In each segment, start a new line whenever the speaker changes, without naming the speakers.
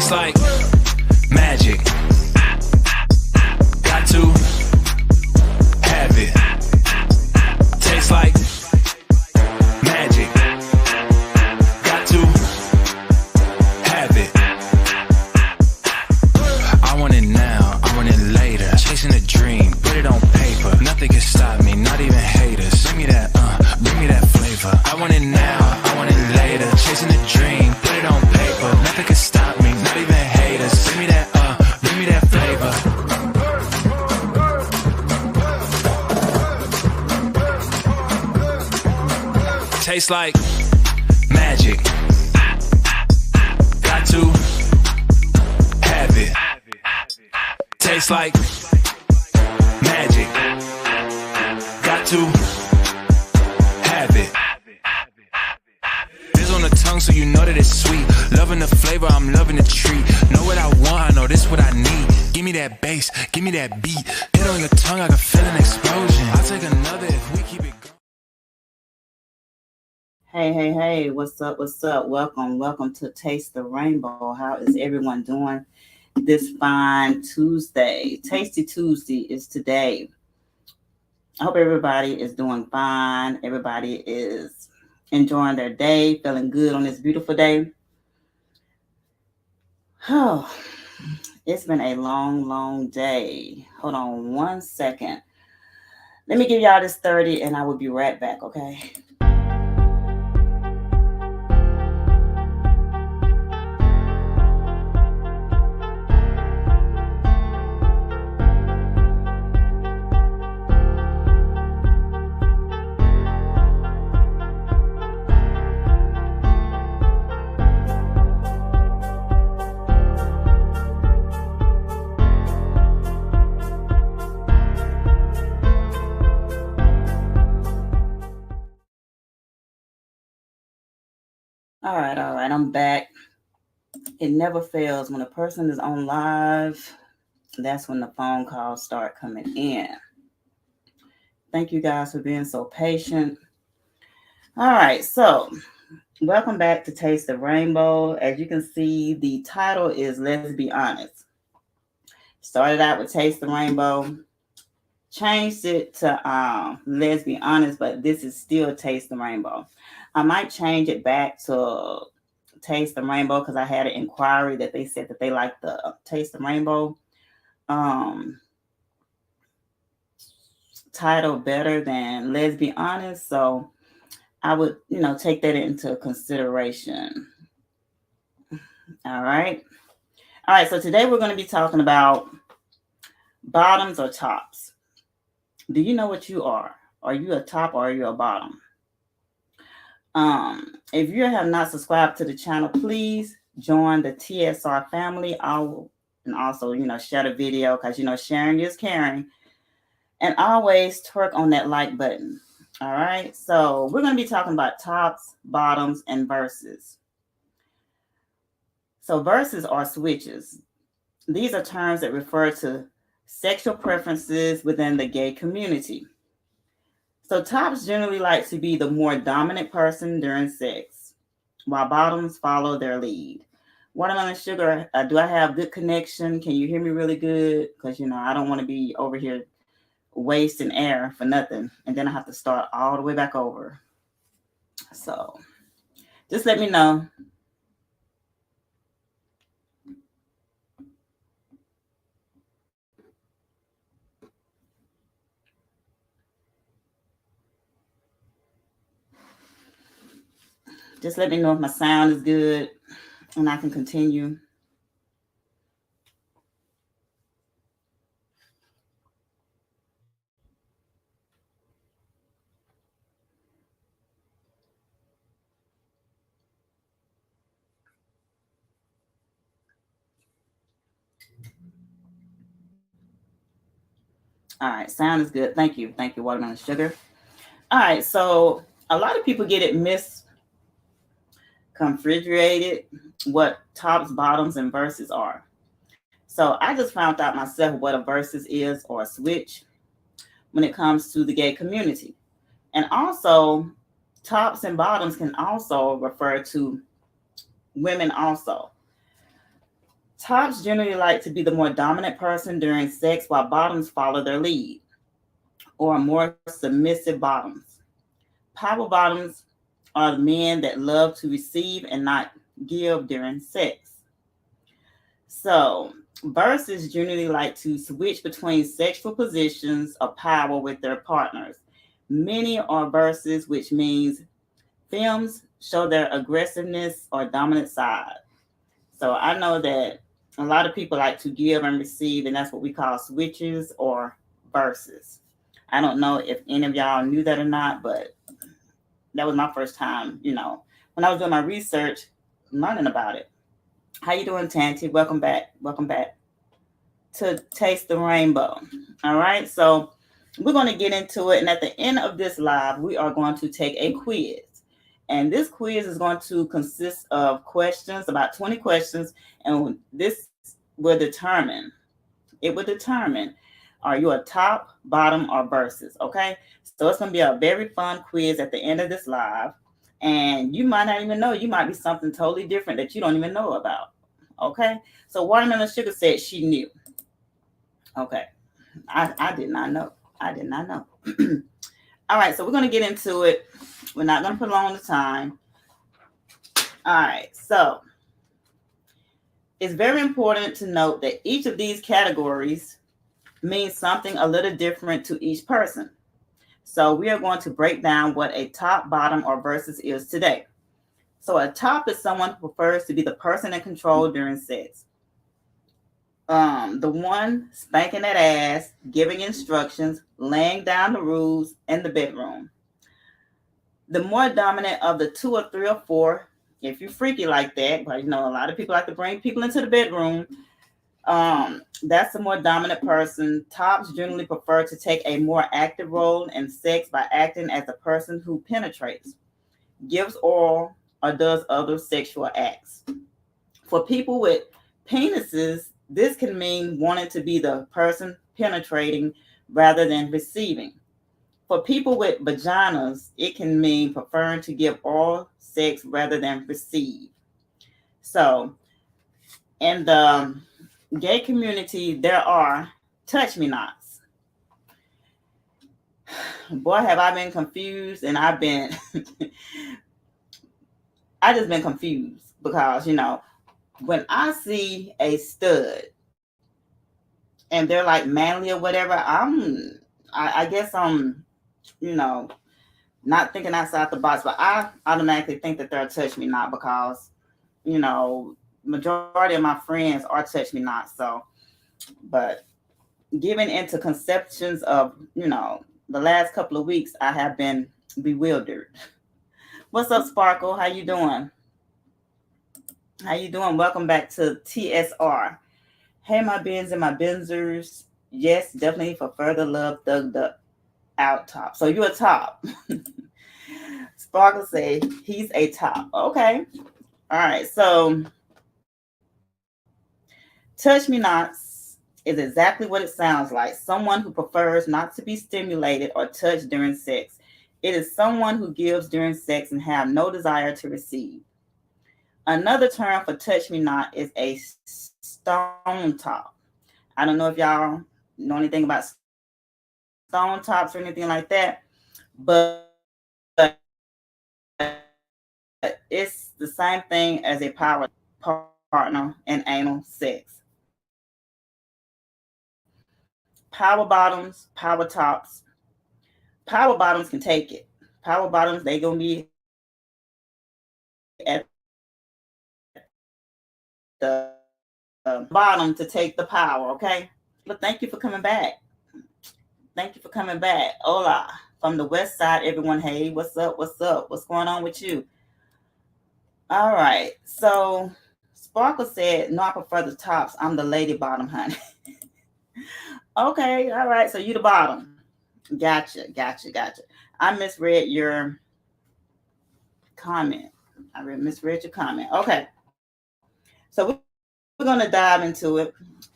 Tastes like magic. Got to have it. Tastes like magic. Got to have it. I want it now, I want it later. Chasing a dream, put it on paper. Nothing can stop me, not even haters. Bring me that flavor. I want it now, I want it later. Chasing a dream, put it on paper. Nothing can stop me, not even haters. Bring me that flavor. Tastes like magic. Got to have it. Tastes like magic. Got to have it. It's on the tongue so you know that it's sweet. Loving the flavor, I'm loving the treat. Know what I want, I know this what I need. Give me that bass, give me that beat. Hit on your tongue, I can feel an explosion. I'll take another if we keep it going.
Hey, what's up? Welcome to Taste the Rainbow. How is everyone doing this fine Tuesday? Tasty Tuesday is today. I hope everybody is doing fine. Everybody is enjoying their day, feeling good on this beautiful day. Oh, it's been a long day. Hold on one second. Let me give y'all this 30 and I will be right back, okay? All right. I'm back. It never fails. When a person is on live, that's when the phone calls start coming in. Thank you guys for being so patient. All right. So, welcome back to Taste the Rainbow. As you can see, the title is Let's Be Honest. Started out with Taste the Rainbow. Changed it to Let's Be Honest, but this is still Taste the Rainbow. I might change it back to Taste the Rainbow because I had an inquiry that they said that they like the Taste the Rainbow title better than Let's Be Honest. So I would, take that into consideration. All right. So today we're going to be talking about bottoms or tops. Do you know what you are? Are you a top or are you a bottom? If you have not subscribed to the channel, please join the TSR family. And also, share the video because, sharing is caring. And always twerk on that like button. All right. So we're going to be talking about tops, bottoms, and verses. So verses are switches. These are terms that refer to sexual preferences within the gay community. So tops generally like to be the more dominant person during sex, while bottoms follow their lead. Watermelon Sugar, do I have good connection? Can you hear me really good? Because, I don't want to be over here wasting air for nothing. And then I have to start all the way back over. So just let me know. Just let me know if my sound is good and I can continue. All right, sound is good. Thank you, Watermelon Sugar. All right, so a lot of people get it misconfigurated what tops, bottoms, and verses are. So I just found out myself what a versus is or a switch when it comes to the gay community. And also, tops and bottoms can also refer to women also. Tops generally like to be the more dominant person during sex while bottoms follow their lead, or more submissive bottoms. Power bottoms are the men that love to receive and not give during sex. So, verses generally like to switch between sexual positions of power with their partners. Many are verses, which means films show their aggressiveness or dominant side. So I know that a lot of people like to give and receive, and that's what we call switches or verses. I don't know if any of y'all knew that or not, but that was my first time, when I was doing my research, learning about it. How you doing, Tanti? Welcome back. Welcome back to Taste the Rainbow. All right, so we're going to get into it, and at the end of this live, we are going to take a quiz. And this quiz is going to consist of questions, about 20 questions, and this will determine, are you a top, bottom, or versus, okay? So it's going to be a very fun quiz at the end of this live, and you might not even know, you might be something totally different that you don't even know about, okay? So Watermelon Sugar said she knew. Okay, I did not know. I did not know. All right, so we're going to get into it. We're not going to prolong the time. All right, so it's very important to note that each of these categories means something a little different to each person. So we are going to break down what a top, bottom, or versus is today. So a top is someone who prefers to be the person in control during sex. The one spanking that ass, giving instructions, laying down the rules in the bedroom. The more dominant of the 2 or 3 or 4, if you're freaky like that, but a lot of people like to bring people into the bedroom, that's the more dominant person. Tops generally prefer to take a more active role in sex by acting as the person who penetrates, gives oral, or does other sexual acts. For people with penises, this can mean wanting to be the person penetrating rather than receiving. For people with vaginas, it can mean preferring to give oral sex rather than receive. So, in the gay community, there are touch-me-nots. Boy, have I been confused, and I just been confused because, when I see a stud and they're like manly or whatever, I guess I'm, not thinking outside the box, but I automatically think that they're touch-me-not because, majority of my friends are touch-me-not. So, but given into conceptions of, the last couple of weeks, I have been bewildered. What's up, Sparkle? How you doing? How you doing? Welcome back to TSR. Hey, my bins and my benzers. Yes, definitely for further love, thugged up out top. So you're a top. Sparkle say he's a top. Okay. All right. So touch-me-nots is exactly what it sounds like. Someone who prefers not to be stimulated or touched during sex. It is someone who gives during sex and have no desire to receive. Another term for touch-me-not is a stone top. I don't know if y'all know anything about stone tops or anything like that, but it's the same thing as a power partner in anal sex. Power bottoms, power tops. Power bottoms can take it. Power bottoms, they gonna be at the bottom to take the power, okay? But thank you for coming back. Thank you for coming back. Hola. From the west side, everyone, hey, what's up? What's up? What's going on with you? All right. So Sparkle said, no, I prefer the tops. I'm the lady bottom, honey. Okay. All right. So you the bottom. Gotcha. I misread your comment. Misread your comment. Okay. So we're going to dive into it.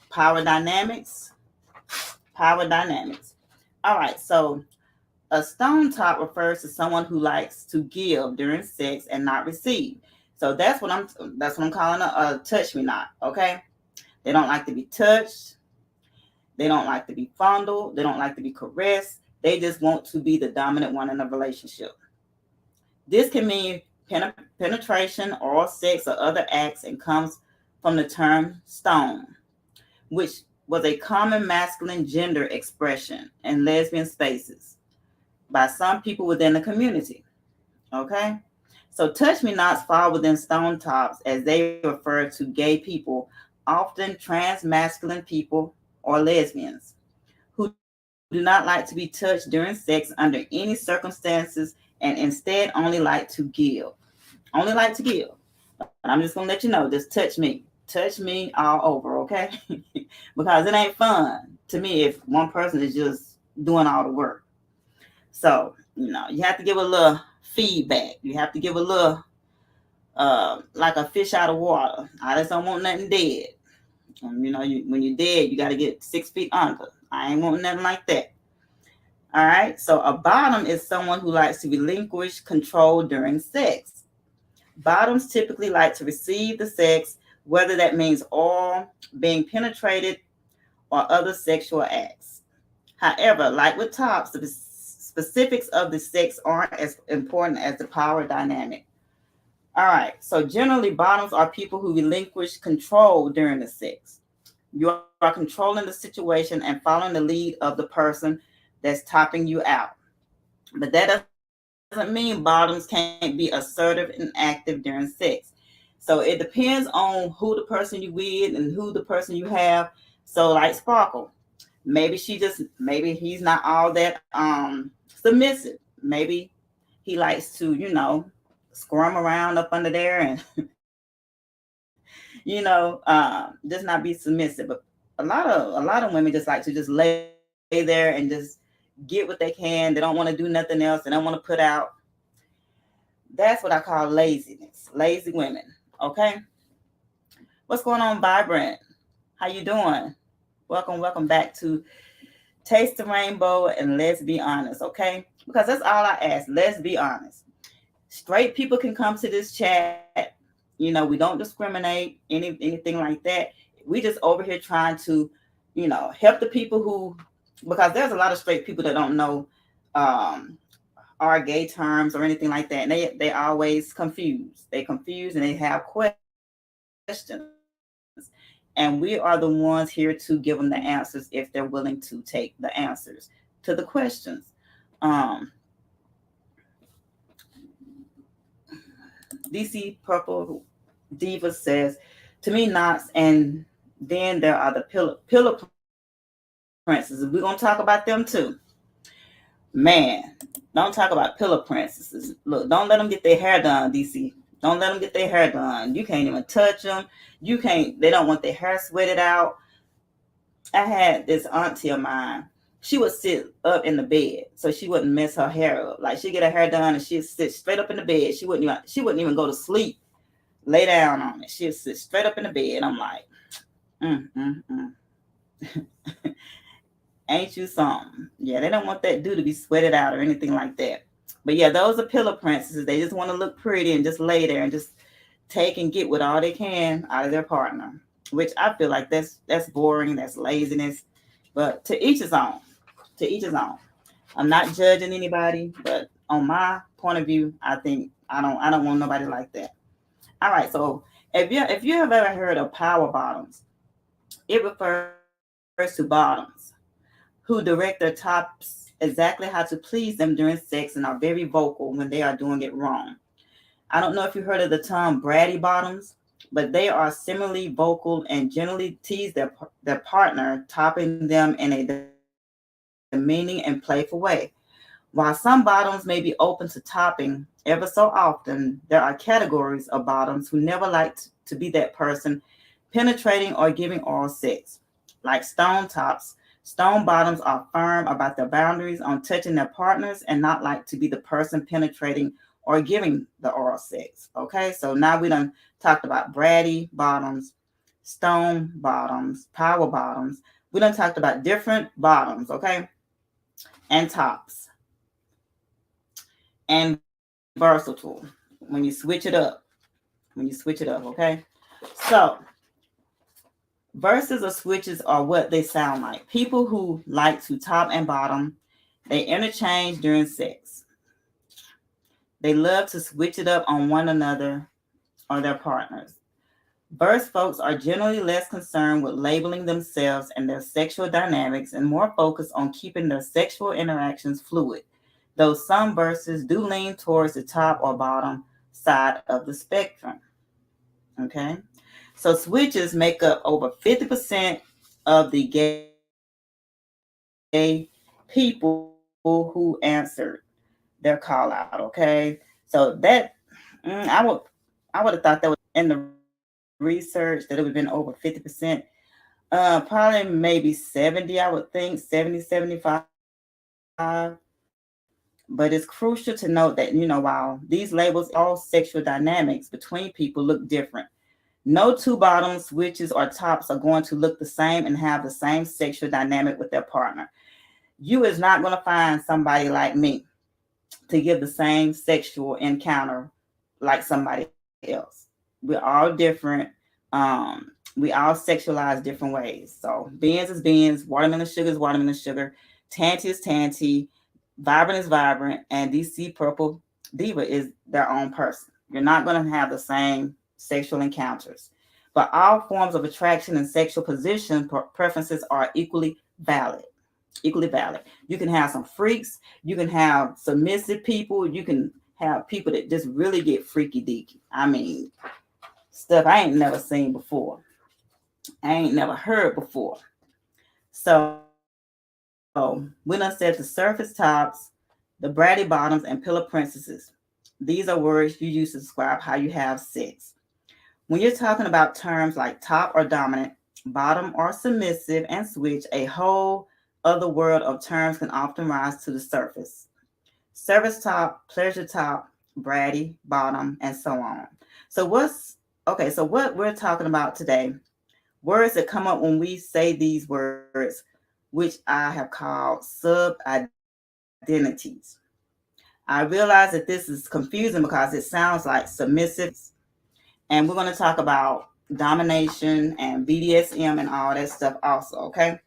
Power dynamics. All right. So a stone top refers to someone who likes to give during sex and not receive. So that's what I'm calling a touch-me-not. Okay. They don't like to be touched. They don't like to be fondled. They don't like to be caressed. They just want to be the dominant one in a relationship. This can mean penetration, oral sex, or other acts, and comes from the term stone, which was a common masculine gender expression in lesbian spaces by some people within the community. Okay? So touch me nots fall within stone tops as they refer to gay people, often trans masculine people or lesbians, who do not like to be touched during sex under any circumstances and instead only like to give. Only like to give. But I'm just going to let you know, just touch me. Touch me all over, okay? Because it ain't fun to me if one person is just doing all the work. So, you have to give a little feedback. You have to give a little, like a fish out of water. I just don't want nothing dead. When you're dead, you got to get 6 feet under. I ain't want nothing like that. All right. So a bottom is someone who likes to relinquish control during sex. Bottoms typically like to receive the sex, whether that means oral, being penetrated, or other sexual acts. However, like with tops, the specifics of the sex aren't as important as the power dynamic. All right. So generally, bottoms are people who relinquish control during the sex. You are controlling the situation and following the lead of the person that's topping you out. But that doesn't mean bottoms can't be assertive and active during sex. So it depends on who the person you with and who the person you have. So like Sparkle, maybe he's not all that submissive. Maybe he likes to, squirm around up under there and just not be submissive. But a lot of women just like to just lay there and just get what they can. They don't want to do nothing else. They don't want to put out. That's what I call laziness. Lazy women. Okay. What's going on, Vibrant? How you doing? Welcome back to Taste the Rainbow and Let's Be Honest. Okay. Because that's all I ask. Let's be honest. Straight people can come to this chat. We don't discriminate, anything like that. We just over here trying to, help the people who, because there's a lot of straight people that don't know our gay terms or anything like that. And they always confused. They confused and they have questions. And we are the ones here to give them the answers if they're willing to take the answers to the questions. DC Purple Diva says, to me, knots, and then there are the pillar princesses. We're going to talk about them too. Man, don't talk about pillar princesses. Look, don't let them get their hair done, DC. Don't let them get their hair done. You can't even touch them. They don't want their hair sweated out. I had this auntie of mine. She would sit up in the bed so she wouldn't mess her hair up. Like she'd get her hair done and she'd sit straight up in the bed. She wouldn't even go to sleep, lay down on it. She'd sit straight up in the bed. I'm like, ain't you something? Yeah, they don't want that dude to be sweated out or anything like that. But yeah, those are pillar princesses. They just want to look pretty and just lay there and just take and get what all they can out of their partner, which I feel like that's boring. That's laziness. But to each his own. To each his own. I'm not judging anybody, but on my point of view, I think I don't want nobody like that. All right, so if you have ever heard of power bottoms, it refers to bottoms who direct their tops exactly how to please them during sex and are very vocal when they are doing it wrong. I don't know if you heard of the term bratty bottoms, but they are similarly vocal and generally tease their partner, topping them in a demeaning and playful way. While some bottoms may be open to topping ever so often, there are categories of bottoms who never like to be that person penetrating or giving oral sex. Like stone tops, stone bottoms are firm about their boundaries on touching their partners and not like to be the person penetrating or giving the oral sex. Okay, so now we done talked about bratty bottoms, stone bottoms, power bottoms. We done talked about different bottoms, okay, and tops. And versatile, when you switch it up, okay? So Verses or switches are what they sound like. People who like to top and bottom, they interchange during sex. They love to switch it up on one another or their partners. Verse folks are generally less concerned with labeling themselves and their sexual dynamics and more focused on keeping their sexual interactions fluid, though some verses do lean towards the top or bottom side of the spectrum. Okay? So switches make up over 50% of the gay people who answered their call out. Okay? So that I would have thought that was in the research that it would have been over 50%. Probably maybe 70, I would think, 70, 75. But it's crucial to note that, while these labels, all sexual dynamics between people look different. No two bottoms, switches, or tops are going to look the same and have the same sexual dynamic with their partner. You is not going to find somebody like me to give the same sexual encounter like somebody else. We're all different. We all sexualize different ways. So beans is beans, watermelon sugar is watermelon sugar, Tanty is Tanty, Vibrant is Vibrant, and DC Purple Diva is their own person. You're not going to have the same sexual encounters. But all forms of attraction and sexual position preferences are equally valid. Equally valid. You can have some freaks. You can have submissive people. You can have people that just really get freaky deaky. I mean, stuff I ain't never seen before. I ain't never heard before. So we done said the surface tops, the bratty bottoms, and pillow princesses. These are words you use to describe how you have sex. When you're talking about terms like top or dominant, bottom or submissive, and switch, a whole other world of terms can often rise to the surface. Service top, pleasure top, bratty, bottom, and so on. So what we're talking about today, words that come up when we say these words, which I have called sub-identities. I realize that this is confusing because it sounds like submissive, and we're going to talk about domination and BDSM and all that stuff also, okay?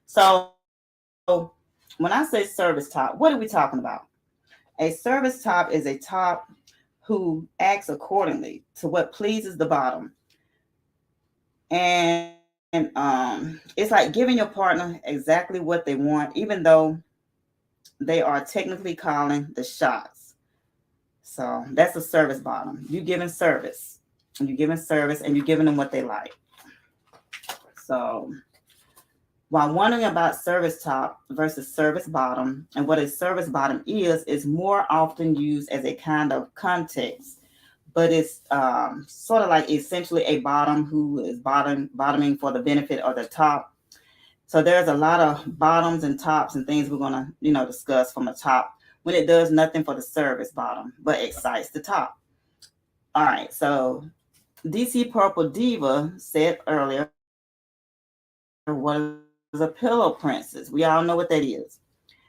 So when I say service top, what are we talking about? A service top is a top who acts accordingly to what pleases the bottom. And it's like giving your partner exactly what they want, even though they are technically calling the shots. So that's a service bottom. You're giving service. And you're giving service and you're giving them what they like. So while wondering about service top versus service bottom and what a service bottom is more often used as a kind of context, but it's sort of like essentially a bottom who is bottoming for the benefit of the top. So there's a lot of bottoms and tops and things we're going to, discuss from a top when it does nothing for the service bottom, but excites the top. All right, so DC Purple Diva said earlier, what is a pillow princess? We all know what that is.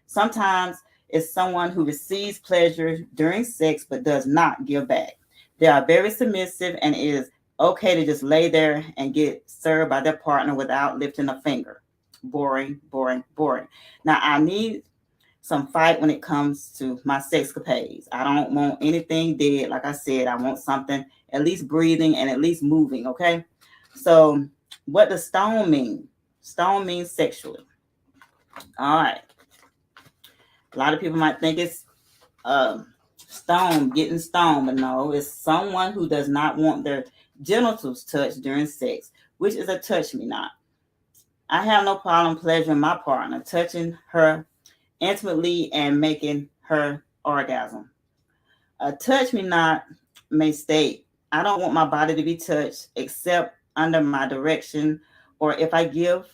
Sometimes it's someone who receives pleasure during sex but does not give back. They are very submissive and it is okay to just lay there and get served by their partner without lifting a finger. Boring, boring, boring. Now, I need some fight when it comes to my sexcapades. I don't want anything dead. Like I said, I want something at least breathing and at least moving, okay? So what does stone mean? Stone means sexually. All right. A lot of people might think it's getting stoned, but no, it's someone who does not want their genitals touched during sex, which is a touch me not. I have no problem pleasuring my partner, touching her intimately and making her orgasm. A touch me not may state, I don't want my body to be touched except under my direction or if I give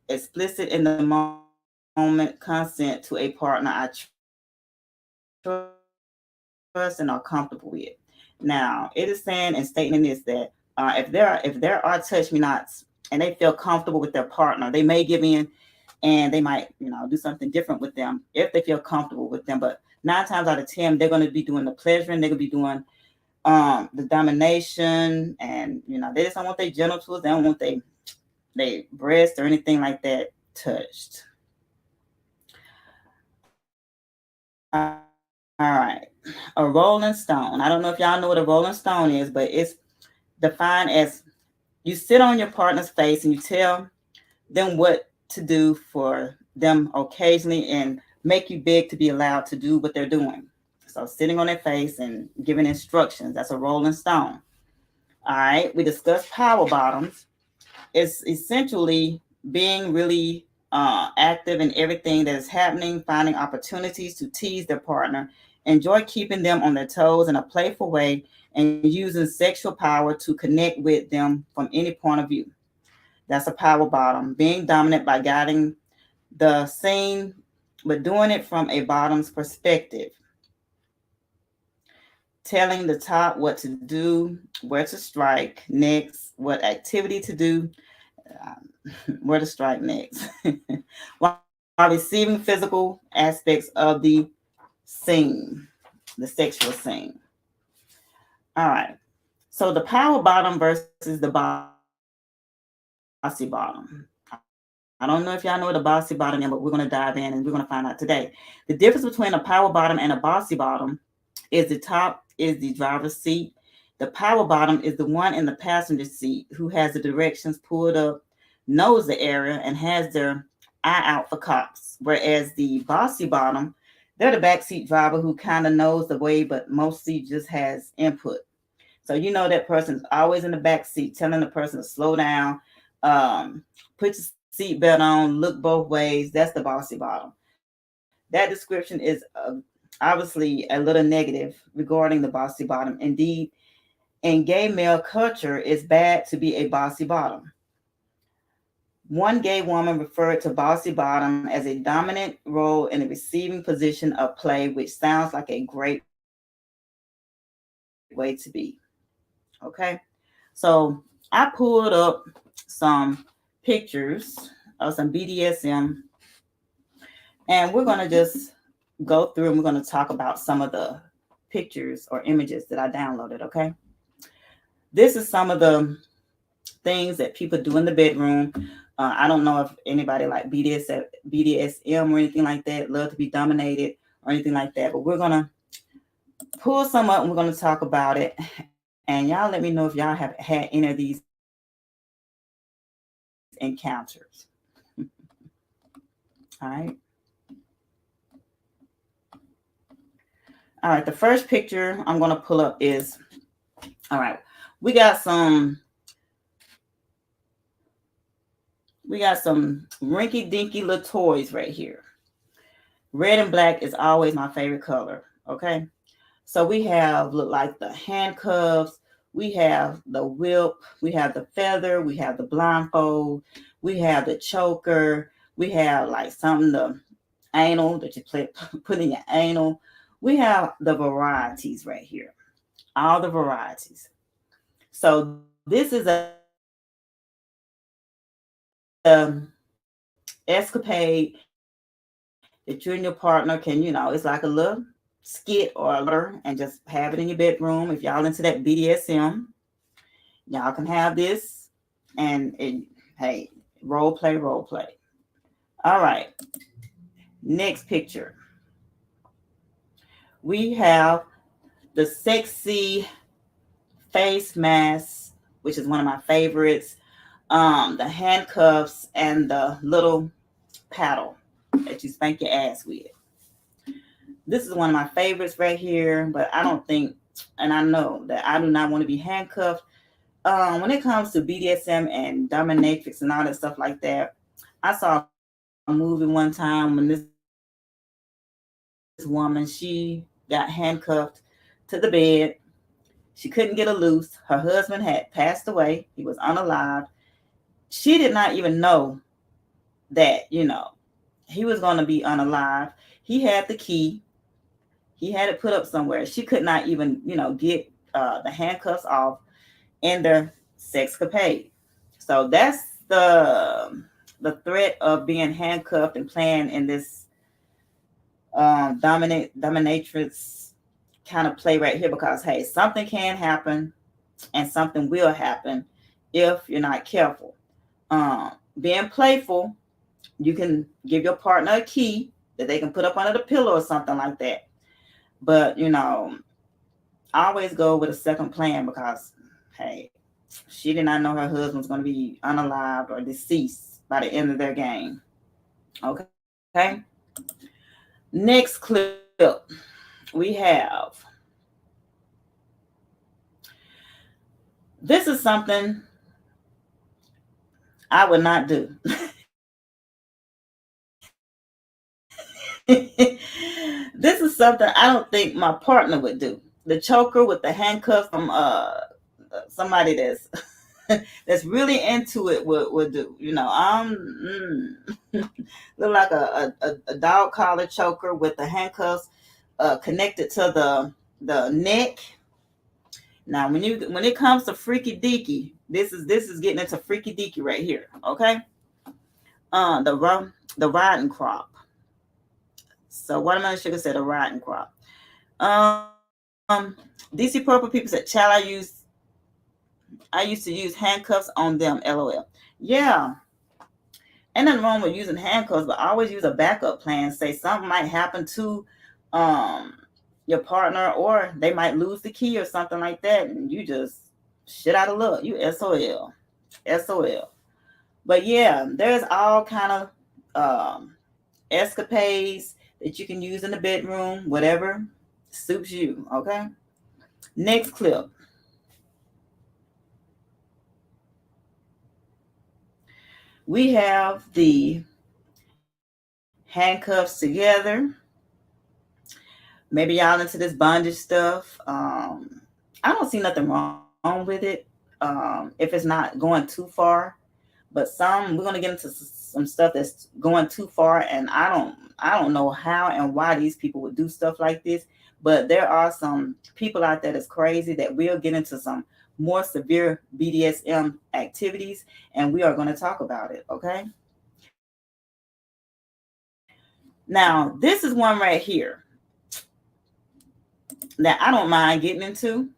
explicit in the moment consent to a partner I trust and are comfortable with. Now, it is saying and stating in this that if there are touch me nots and they feel comfortable with their partner, they may give in and they might, do something different with them if they feel comfortable with them. But 9 times out of 10, they're going to be doing the pleasuring, they're going to be doing the domination, and they just don't want their genitals, they don't want their their breast or anything like that touched. All right. A rolling stone. I don't know if y'all know what a rolling stone is, but it's defined as you sit on your partner's face and you tell them what to do for them occasionally and make you beg to be allowed to do what they're doing. So sitting on their face and giving instructions, that's a rolling stone. All right. We discussed power bottoms. It's essentially being really active in everything that is happening, finding opportunities to tease their partner, enjoy keeping them on their toes in a playful way, and using sexual power to connect with them from any point of view. That's a power bottom. Being dominant by guiding the scene, but doing it from a bottom's perspective. Telling the top what to do, where to strike next, what activity to do, where to strike next, while receiving physical aspects of the scene, the sexual scene. All right. So the power bottom versus the bossy bottom. I don't know if y'all know what a bossy bottom is, but we're going to dive in and we're going to find out today. The difference between a power bottom and a bossy bottom is the top is the driver's seat. The power bottom is the one in the passenger seat who has the directions pulled up, knows the area, and has their eye out for cops. Whereas the bossy bottom, they're the backseat driver who kind of knows the way, but mostly just has input. So you know that person's always in the back seat telling the person to slow down, put your seatbelt on, look both ways. That's the bossy bottom. That description is obviously a little negative regarding the bossy bottom. Indeed, in gay male culture, it's bad to be a bossy bottom. One gay woman referred to bossy bottom as a dominant role in the receiving position of play, which sounds like a great way to be. Okay, so I pulled up some pictures of some BDSM, and we're going to just go through and we're going to talk about some of the pictures or images that I downloaded. Okay, this is some of the things that people do in the bedroom. I don't know if anybody like BDSM or anything like that, love to be dominated or anything like that, but we're going to pull some up and we're going to talk about it. And y'all let me know if y'all have had any of these encounters. All right. All right. The first picture I'm going to pull up is, all right, we got some rinky dinky little toys right here. Red and black is always my favorite color. Okay. So we have look like the handcuffs, we have the whip, we have the feather, we have the blindfold, we have the choker, we have like something the anal that you put in your anal. We have the varieties right here, all the varieties. So this is a escapade that you and your partner can, it's like a little skit or and just have it in your bedroom. If y'all into that BDSM, y'all can have this and hey, role play. All right. Next picture. We have the sexy face mask, which is one of my favorites. The handcuffs and the little paddle that you spank your ass with. This is one of my favorites right here, but I don't think, and I know that I do not want to be handcuffed. When it comes to BDSM and dominatrix and all that stuff like that, I saw a movie one time when this woman, she got handcuffed to the bed. She couldn't get her loose. Her husband had passed away. He was unalive. She did not even know that, he was going to be unalive. He had the key. He had it put up somewhere. She could not even, get the handcuffs off in their sexcapade. So that's the threat of being handcuffed and playing in this dominatrix kind of play right here, because hey, something can happen and something will happen if you're not careful. Being playful, you can give your partner a key that they can put up under the pillow or something like that. But I always go with a second plan because, hey, she did not know her husband was going to be unalived or deceased by the end of their game. Okay. Next clip, we have this is something I would not do. This is something I don't think my partner would do. The choker with the handcuffs from somebody that's really into it would do. Look like a dog collar choker with the handcuffs connected to the neck. Now, when it comes to freaky deaky, this is getting into freaky deaky right here. Okay, the riding crop. So Watermelon Sugar said a riding crop. DC Purple people said, "Child, I used to use handcuffs on them. LOL." Yeah, ain't nothing wrong with using handcuffs, but always use a backup plan. Say something might happen to your partner, or they might lose the key or something like that, and you just shit out of luck. You SOL. But yeah, there's all kind of escapades that you can use in the bedroom, whatever suits you. Okay. Next clip. We have the handcuffs together. Maybe y'all into this bondage stuff. I don't see nothing wrong with it if it's not going too far. But we're gonna get into some stuff that's going too far, and I don't know how and why these people would do stuff like this. But there are some people out there that's crazy that will get into some more severe BDSM activities, and we are going to talk about it. Okay. Now, this is one right here that I don't mind getting into.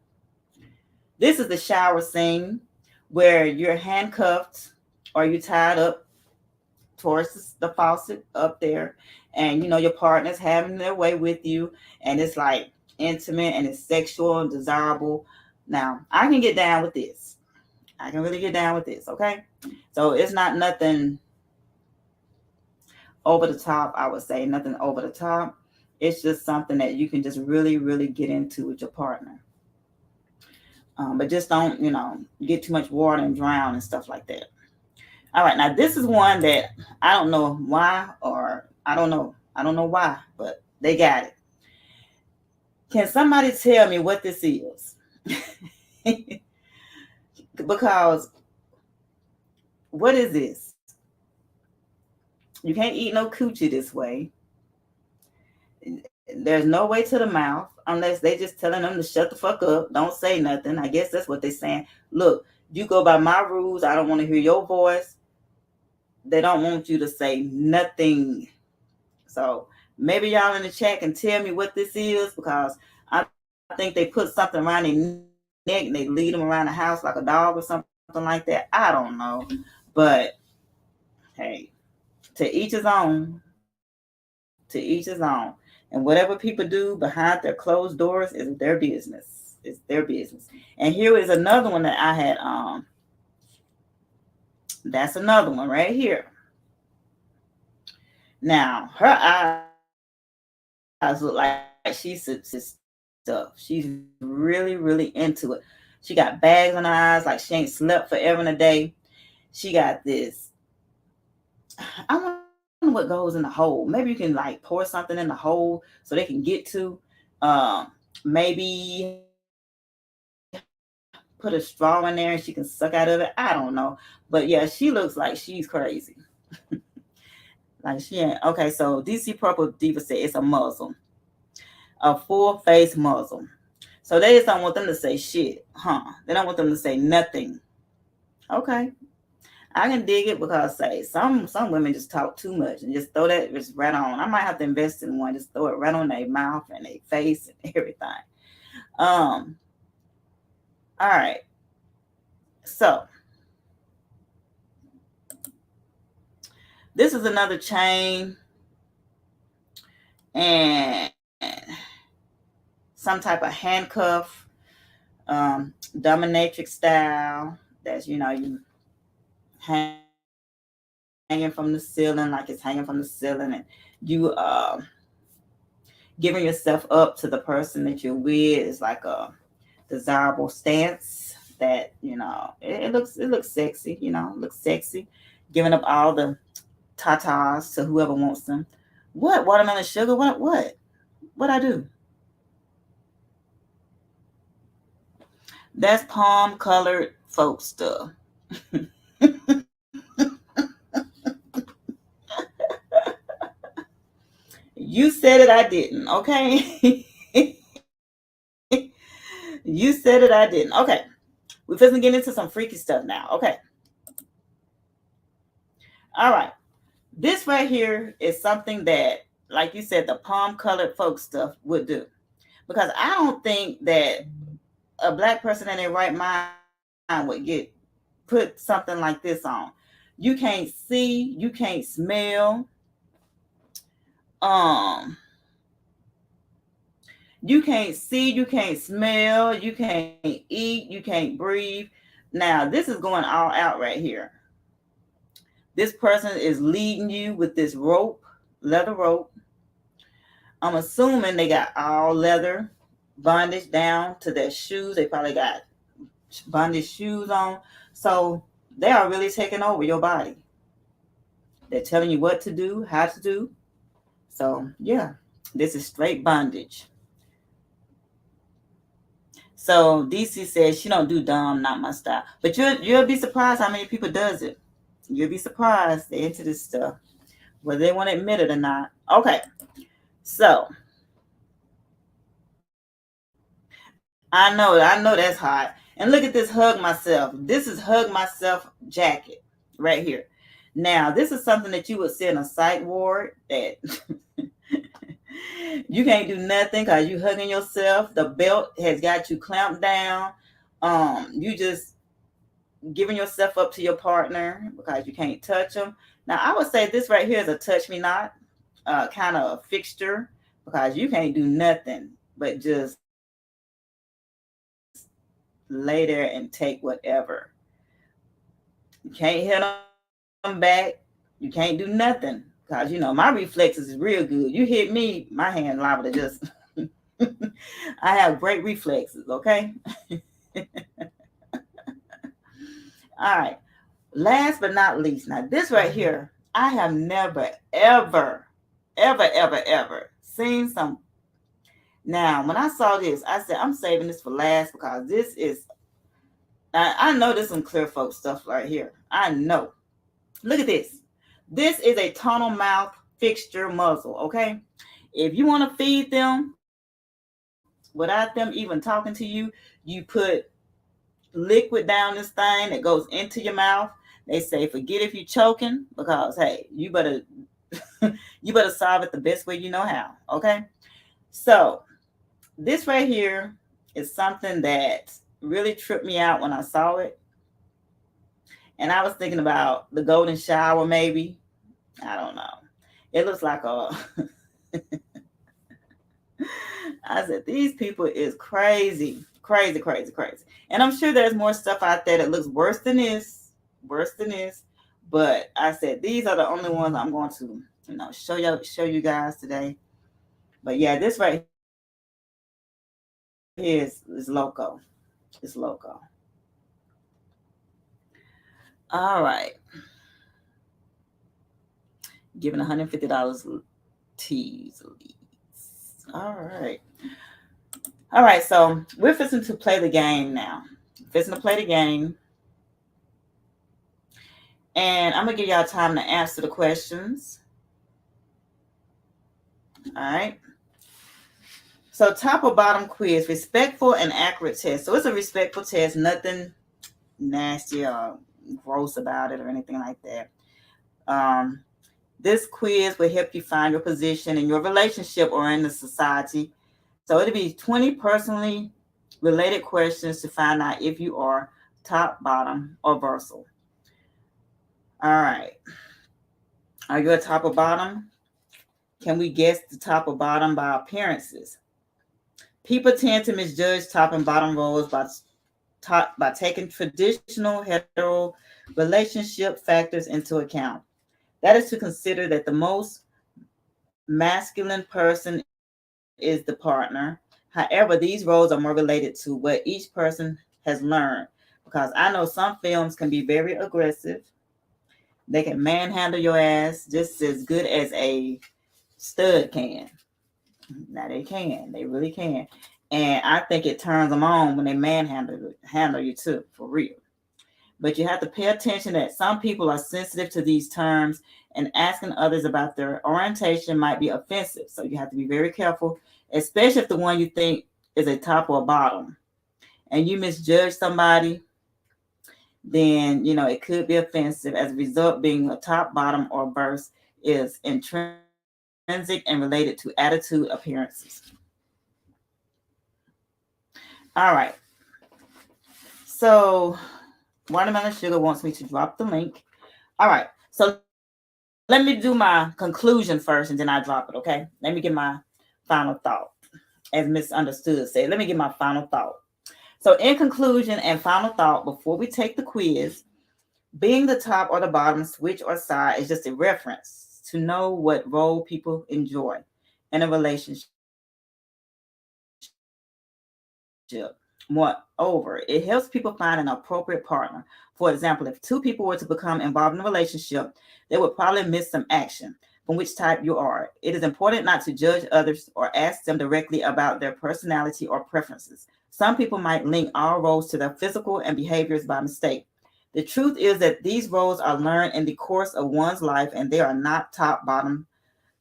This is the shower scene where you're handcuffed or you're tied up towards the faucet up there, and your partner's having their way with you, and it's like intimate and it's sexual and desirable. Now, I can get down with this. I can really get down with this. Okay. So it's not nothing over the top. I would say nothing over the top. It's just something that you can just really, really get into with your partner. But just don't, get too much water and drown and stuff like that. All right, now this is one that I don't know why, or I don't know why, but they got it. Can somebody tell me what this is? Because what is this? You can't eat no coochie this way. There's no way to the mouth unless they just telling them to shut the fuck up. Don't say nothing. I guess that's what they're saying. Look, you go by my rules. I don't want to hear your voice. They don't want you to say nothing. So maybe y'all in the chat can tell me what this is, because I think they put something around their neck and they lead them around the house like a dog or something like that. I don't know. But hey, to each his own. To each his own. And whatever people do behind their closed doors is their business. It's their business. And here is another one that I had. That's another one right here. Now, her eyes look like she's stuff. She's really, really into it. She got bags on her eyes like she ain't slept forever and a day. She got this. I wonder what goes in the hole. Maybe you can like pour something in the hole so they can get to. Maybe put a straw in there and she can suck out of it. I don't know. But yeah, she looks like she's crazy. Like she ain't. Okay, so DC Purple Diva said it's a muzzle. A full face muzzle. So they just don't want them to say shit. They don't want them to say nothing. Okay. I can dig it, because say some women just talk too much and just throw that just right on. I might have to invest in one, just throw it right on their mouth and their face and everything. All right. So This is another chain and some type of handcuff, dominatrix style. That's, you hanging from the ceiling, like it's hanging from the ceiling, and you giving yourself up to the person that you're with is like a desirable stance that it looks sexy, looks sexy, giving up all the tatas to whoever wants them. What watermelon sugar? What I do? That's palm colored folk stuff. You said it, I didn't. Okay. You said it, I didn't. Okay. We're finna get into some freaky stuff now. Okay. All right. This right here is something that, like you said, the palm colored folk stuff would do. Because I don't think that a black person in their right mind would put something like this on. You can't see, you can't smell. Um, you can't see, you can't smell, you can't eat, you can't breathe. Now, this is going all out right here. This person is leading you with this rope, leather rope. I'm assuming they got all leather bondage down to their shoes. They probably got bondage shoes on. So they are really taking over your body. They're telling you what to do, how to do. So yeah, this is straight bondage. So DC says she don't do dumb, not my style. But you'll be surprised how many people does it. You'll be surprised they're into this stuff, whether they want to admit it or not. Okay, so I know that's hot. And look at this hug myself. This is hug myself jacket right here. Now, this is something that you would see in a psych ward that you can't do nothing because you hugging yourself. The belt has got you clamped down. You just giving yourself up to your partner because you can't touch them. Now, I would say this right here is a touch me not kind of fixture because you can't do nothing but just lay there and take whatever. You can't hit them back. You can't do nothing because my reflexes is real good. You hit me, my hand liable to just. I have great reflexes. Okay. All right. Last but not least, now this right here, I have never, ever seen some. Now, when I saw this, I said, I'm saving this for last because this is, I know there's some clear folk stuff right here. I know. Look at this. This is a tunnel mouth fixture muzzle, okay? If you want to feed them without them even talking to you, you put liquid down this thing that goes into your mouth. They say forget if you're choking because hey, you better solve it the best way you know how. Okay, so this right here is something that really tripped me out when I saw it, and I was thinking about the golden shower. Maybe I don't know. It looks like a. I said these people is crazy. And I'm sure there's more stuff out there that looks worse than this. But I said these are the only ones I'm going to, show you guys today. But yeah, this right here is loco. It's loco. All right. Giving $150 teas. All right. All right, so we're fixing to play the game now. And I'm going to give y'all time to answer the questions. All right. So top or bottom quiz, respectful and accurate test. So it's a respectful test, nothing nasty or gross about it or anything like that. This quiz will help you find your position in your relationship or in the society. So it'll be 20 personally related questions to find out if you are top, bottom, or versal. All right. Are you a top or bottom? Can we guess the top or bottom by appearances? People tend to misjudge top and bottom roles by taking traditional hetero relationship factors into account. That is to consider that the most masculine person is the partner. However, these roles are more related to what each person has learned. Because I know some films can be very aggressive. They can manhandle your ass just as good as a stud can. Now they can, they really can. And I think it turns them on when they handle you too, for real. But you have to pay attention that some people are sensitive to these terms, and asking others about their orientation might be offensive. So you have to be very careful, especially if the one you think is a top or a bottom and you misjudge somebody, then it could be offensive. As a result, being a top, bottom, or burst is intrinsic and related to attitude appearances. All right. So Watermelon Sugar wants me to drop the link. All right. So let me do my conclusion first and then I drop it, okay? Let me get my final thought. As Misunderstood said, let me get my final thought. So in conclusion and final thought, before we take the quiz, being the top or the bottom, switch or side is just a reference to know what role people enjoy in a relationship. Moreover, it helps people find an appropriate partner. For example, if two people were to become involved in a relationship, they would probably miss some action from which type you are. It is important not to judge others or ask them directly about their personality or preferences. Some people might link all roles to their physical and behaviors by mistake. The truth is that these roles are learned in the course of one's life and they are not top bottom.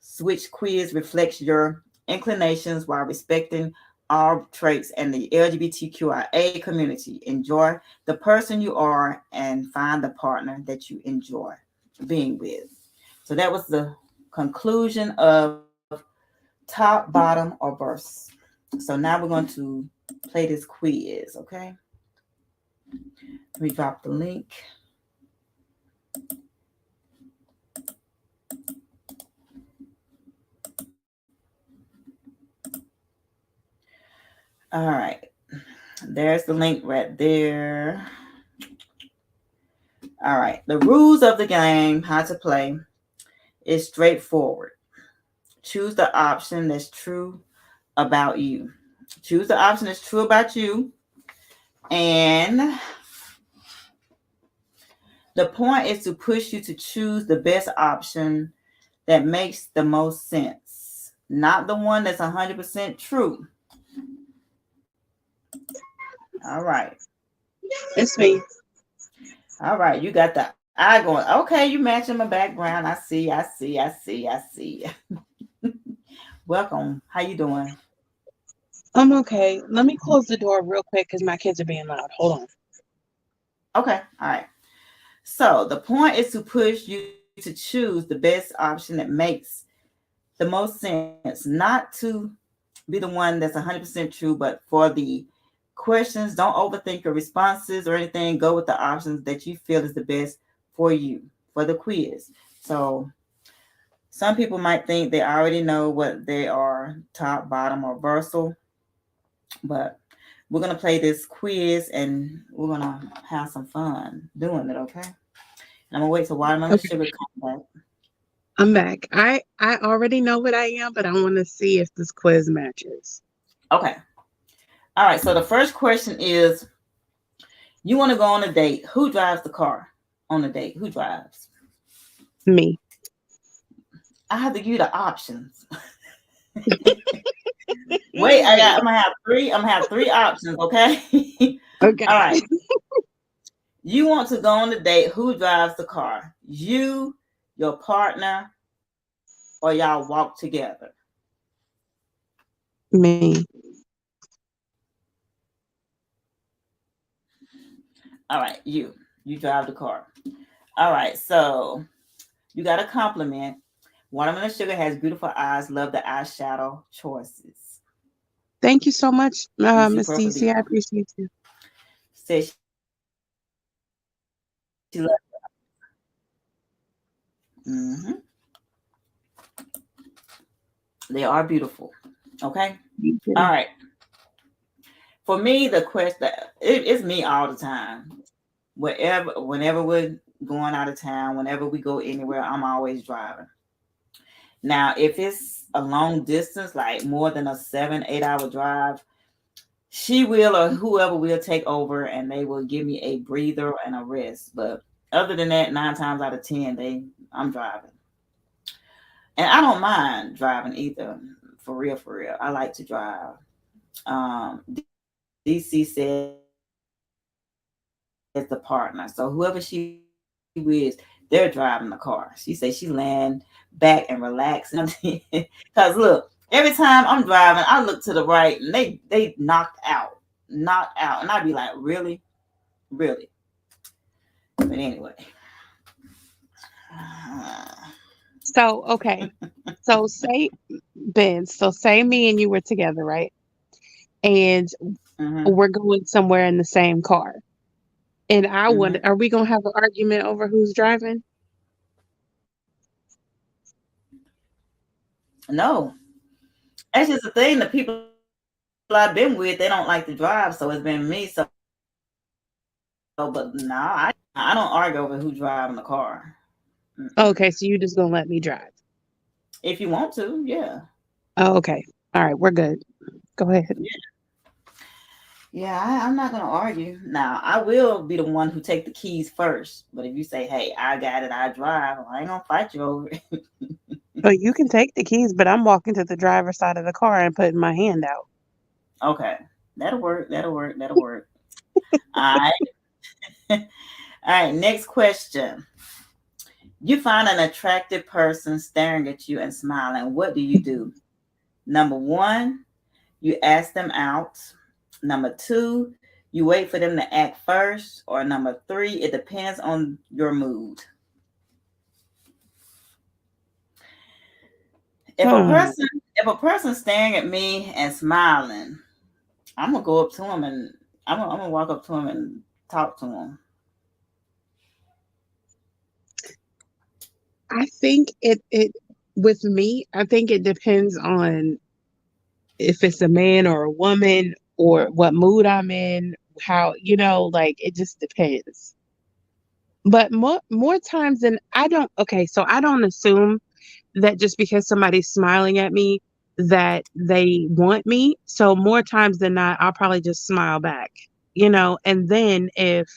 Switch quiz reflects your inclinations while respecting all traits and the LGBTQIA community. Enjoy the person you are and find the partner that you enjoy being with. So that was the conclusion of top, bottom, or burst. So now we're going to play this quiz, okay? Let me drop the link. All right. There's the link right there. All right. The rules of the game, how to play, is straightforward. Choose the option that's true about you. Choose the option that's true about you. And the point is to push you to choose the best option that makes the most sense, not the one that's 100% true. All right.
It's me.
All right. You got the eye going. Okay. You matching my background. I see. Welcome. How you doing?
I'm okay. Let me close the door real quick because my kids are being loud. Hold on.
Okay. All right. So the point is to push you to choose the best option that makes the most sense, not to be the one that's 100% true, but for the questions, don't overthink your responses or anything. Go with the options that you feel is the best for you for the quiz. So some people might think they already know what they are, top, bottom, or versatile, but we're going to play this quiz and we're going to have some fun doing it, okay? And I'm going to wait till Watermelon Sugar comes back.
I'm back. I already know what I am, but I want to see if this quiz matches.
Okay. All right. So the first question is, you want to go on a date. Who drives the car on the date? Who drives?
Me.
I have to give you the options. Wait, I'm gonna have three. I'm gonna have three options. Okay.
Okay.
All right. You want to go on a date. Who drives the car? You, your partner, or y'all walk together?
Me.
All right. You drive the car. All right. So you got a compliment. Watermelon Sugar has beautiful eyes. Love the eyeshadow choices.
Thank you so much, Miss DC. I appreciate you.
Says she loves it. They are beautiful. Okay.
Me
All
too.
right. For me, the question it's me all the time. Whenever we're going out of town, whenever we go anywhere, I'm always driving. Now, if it's a long distance, like more than a 7, 8 hour drive, she will or whoever will take over and they will give me a breather and a rest. But other than that, 9 times out of 10, I'm driving. And I don't mind driving either. For real, for real. I like to drive. DC says the partner. So whoever she with, they're driving the car. She says she laying back and relaxing. Cause look, every time I'm driving, I look to the right and they knocked out, and I'd be like, really. But anyway,
So, okay. So say Ben, so say me and you were together, right? And
hmm
we're going somewhere in the same car. And I
hmm
wonder, are we gonna have an argument over who's driving?
no, that's just the thing. The people I've been with, they don't like to drive, so it's been me. So, but no, I don't argue over who driving the car. Mm-mm.
Okay, so you just gonna let me drive.
If you want to, yeah.
Oh, okay. All right, we're good. Go ahead.
Yeah, I'm not gonna argue. Now, I will be the one who take the keys first. But if you say, "Hey, I got it, I drive," I ain't gonna fight you over it.
Oh, you can take the keys, but I'm walking to the driver's side of the car and putting my hand out.
Okay, that'll work. That'll work. That'll work. All right. All right. Next question. You find an attractive person staring at you and smiling. What do you do? Number one, you ask them out. Number two, you wait for them to act first. Or number three, it depends on your mood. If a
Hmm.
person if a person's staring at me and smiling, I'm gonna go up to him and I'm gonna walk up to him and talk to him.
I think it with me, I think it depends on if it's a man or a woman or what mood I'm in, how, like it just depends. But more times than I don't okay, so I don't assume that just because somebody's smiling at me that they want me. So more times than not, I'll probably just smile back, and then if,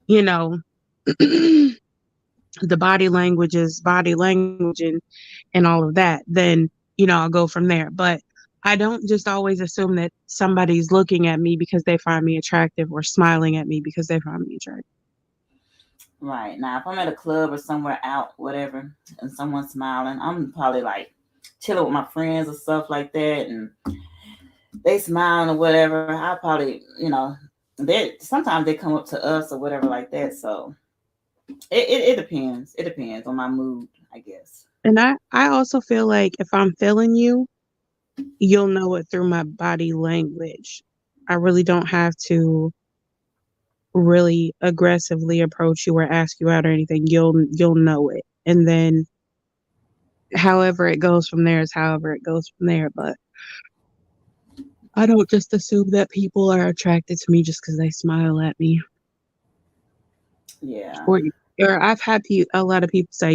you know, the body language and all of that, then, I'll go from there. But I don't just always assume that somebody's looking at me because they find me attractive or smiling at me because they find me attractive.
Right. Now if I'm at a club or somewhere out, whatever, and someone's smiling, I'm probably like chilling with my friends or stuff like that and they smiling or whatever, I probably, they sometimes they come up to us or whatever like that. So it depends. It depends on my mood, I guess.
And I also feel like if I'm feeling you, you'll know it through my body language. I really don't have to really aggressively approach you or ask you out or anything. You'll know it. And then however it goes from there is however it goes from there. But I don't just assume that people are attracted to me just because they smile at me.
Yeah.
Or or I've had a lot of people say,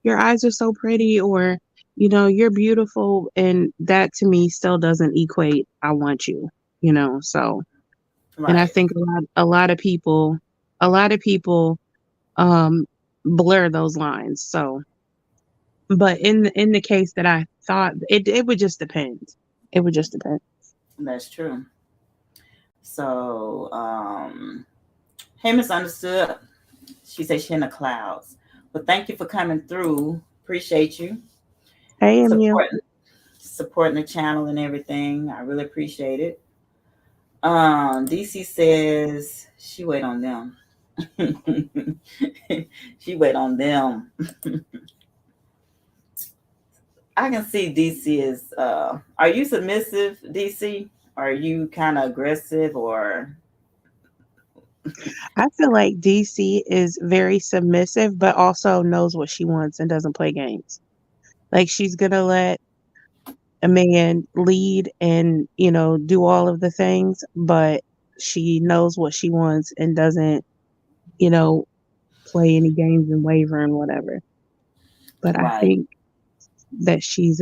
your eyes are so pretty, or you're beautiful, and that to me still doesn't equate I want you, so. And I
Right.
think a lot of people um blur those lines. So, but in the case that I thought, it would just depend. It would just depend.
That's true. So, hey, Misunderstood. She said she in the clouds. Well, thank you for coming through. Appreciate you
Hey, Emil.
supporting supporting the channel and everything. I really appreciate it. DC says she wait on them. She wait on them. I can see DC is. Are you submissive, DC? Are you kind of aggressive or?
I feel like DC is very submissive, but also knows what she wants and doesn't play games. Like she's gonna let a man lead and, do all of the things, but she knows what she wants and doesn't, you know, play any games and waver and whatever. But I
Right.
think that she's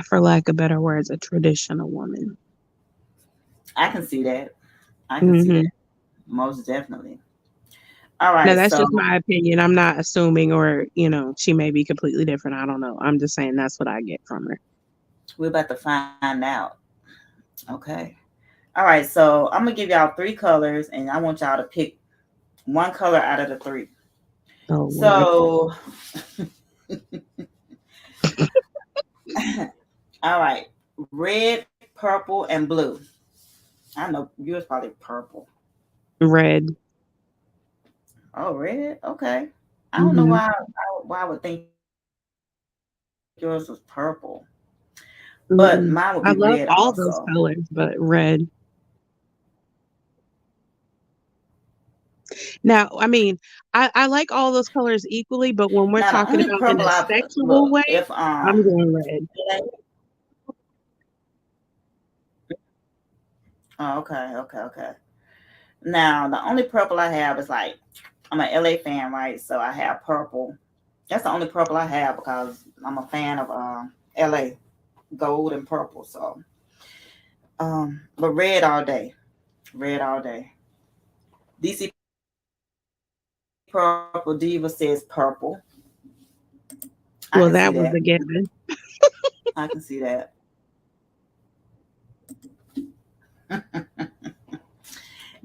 for lack of better words, a traditional woman.
I can see that. I can see that.
Hmm.
Most definitely. All
Now
right.
that's
So
just my opinion. I'm not assuming, or she may be completely different. I don't know. I'm just saying that's what I get from her.
we're about to find out. Okay. All right. So I'm gonna give y'all three colors, and I want y'all to pick one color out of the three.
Oh Lord.
So, all right. Red, purple, and blue. I know yours probably purple.
Red.
Oh, red. Okay. I don't know
Hmm.
why I would think yours was purple, but mine would be red
I
also.
love all those colors, but red. Now, I mean, I like all those colors equally, but when we're
Now the
talking
only
about in
purple
a
I've
sexual
look
way,
if
I'm going red.
oh, okay. Now the only purple I have is like I'm an LA fan, right? So I have purple. That's the only purple I have because I'm a fan of LA gold and purple. So but red all day, red all day. DC Purple Diva says purple. I
Well,
can see
that was
that.
a given.
I can see that.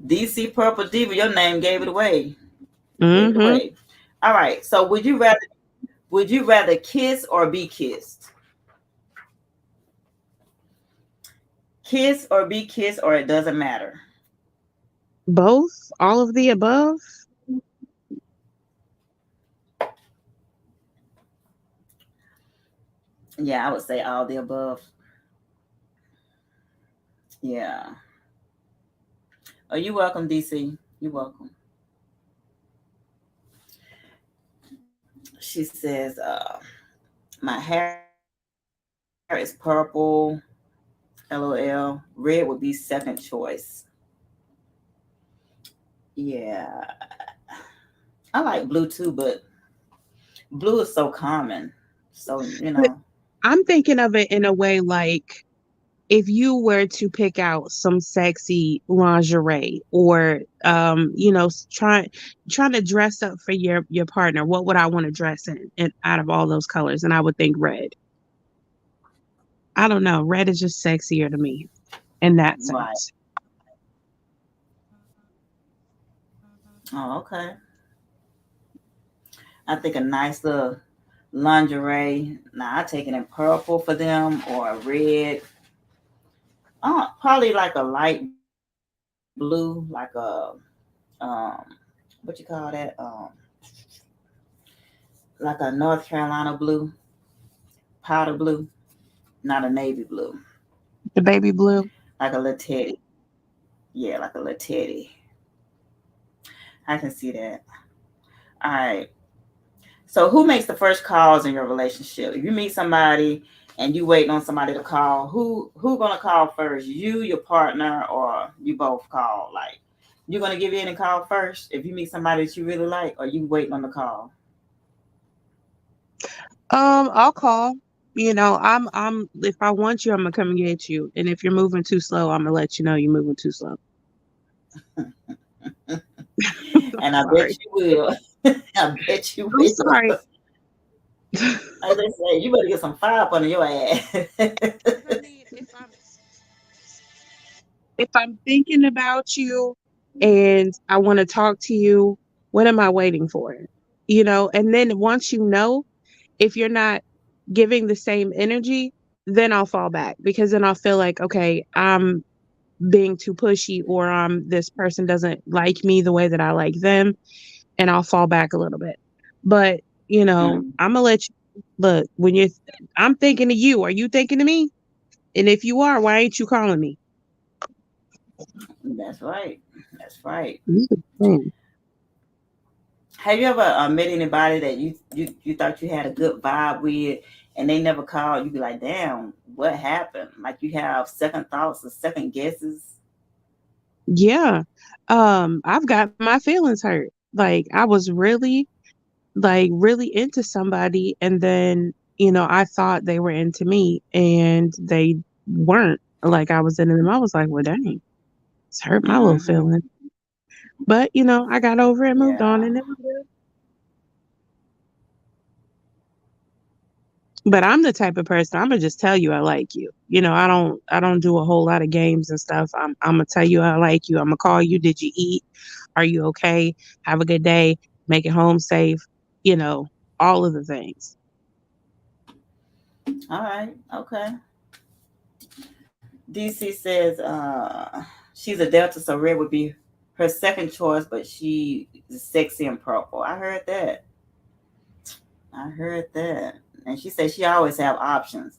DC Purple Diva, your name gave it away. Gave it
Hmm.
away. All right. So would you rather kiss or be kissed? Kiss or be kissed, or it doesn't matter.
Both, all of the above.
Yeah, I would say all the above. Yeah. Oh, you welcome, DC. You welcome. She says, my hair is purple. LOL. Red would be second choice. Yeah. I like blue too, but blue is so common. So.
But I'm thinking of it in a way like if you were to pick out some sexy lingerie or trying to dress up for your partner, what would I want to dress in and out of all those colors? And I would think red. I don't know. Red is just sexier to me in that
Right.
sense.
Oh, okay. I think a nice little lingerie. Now I take it in purple for them or red. Probably like a light blue, like um, what you call that? Like a North Carolina blue, powder blue, not a navy blue.
The baby blue.
Like a little teddy. Yeah, like a little teddy. I can see that. All right. So who makes the first calls in your relationship? If you meet somebody and you waiting on somebody to call, who gonna call first? You, your partner, or you both call? Like you gonna give in and call first if you meet somebody that you really like, or you waiting on the call?
I'll call. I'm if I want you, I'm gonna come and get you. And if you're moving too slow, I'm gonna let you know you're moving too slow. I'm
And I bet
sorry.
you will. I bet you
I'm
will.
sorry.
As they say, you better get some fire up under your ass.
Because I mean, if I'm thinking about you and I want to talk to you, what am I waiting for? And then once if you're not giving the same energy, then I'll fall back because then I'll feel like, okay, I'm being too pushy or this person doesn't like me the way that I like them, and I'll fall back a little bit. But,
Mm,
I'm gonna let you look I'm thinking of you. Are you thinking of me? And if you are, why ain't you calling me?
that's right. That's right.
Mm.
Have you ever met anybody that you thought you had a good vibe with, and they never called? You be like, damn, what happened? Like you have second thoughts or second guesses.
Yeah. I've got my feelings hurt. Like I was really into somebody, and then, I thought they were into me and they weren't. Like I was into them. I was like, well, dang, it's hurt my little
Mm-hmm.
feeling. But, I got over it, moved on,
Yeah.
and it was good. But I'm the type of person, I'm gonna just tell you I like you. I don't do a whole lot of games and stuff. I'm gonna tell you I like you. I'm gonna call you. Did you eat? Are you okay? Have a good day. Make it home safe. You know, all of the things.
All right. Okay. DC says she's a Delta, so red would be her second choice, but she is sexy and purple. I heard that. I heard that. And she said she always have options.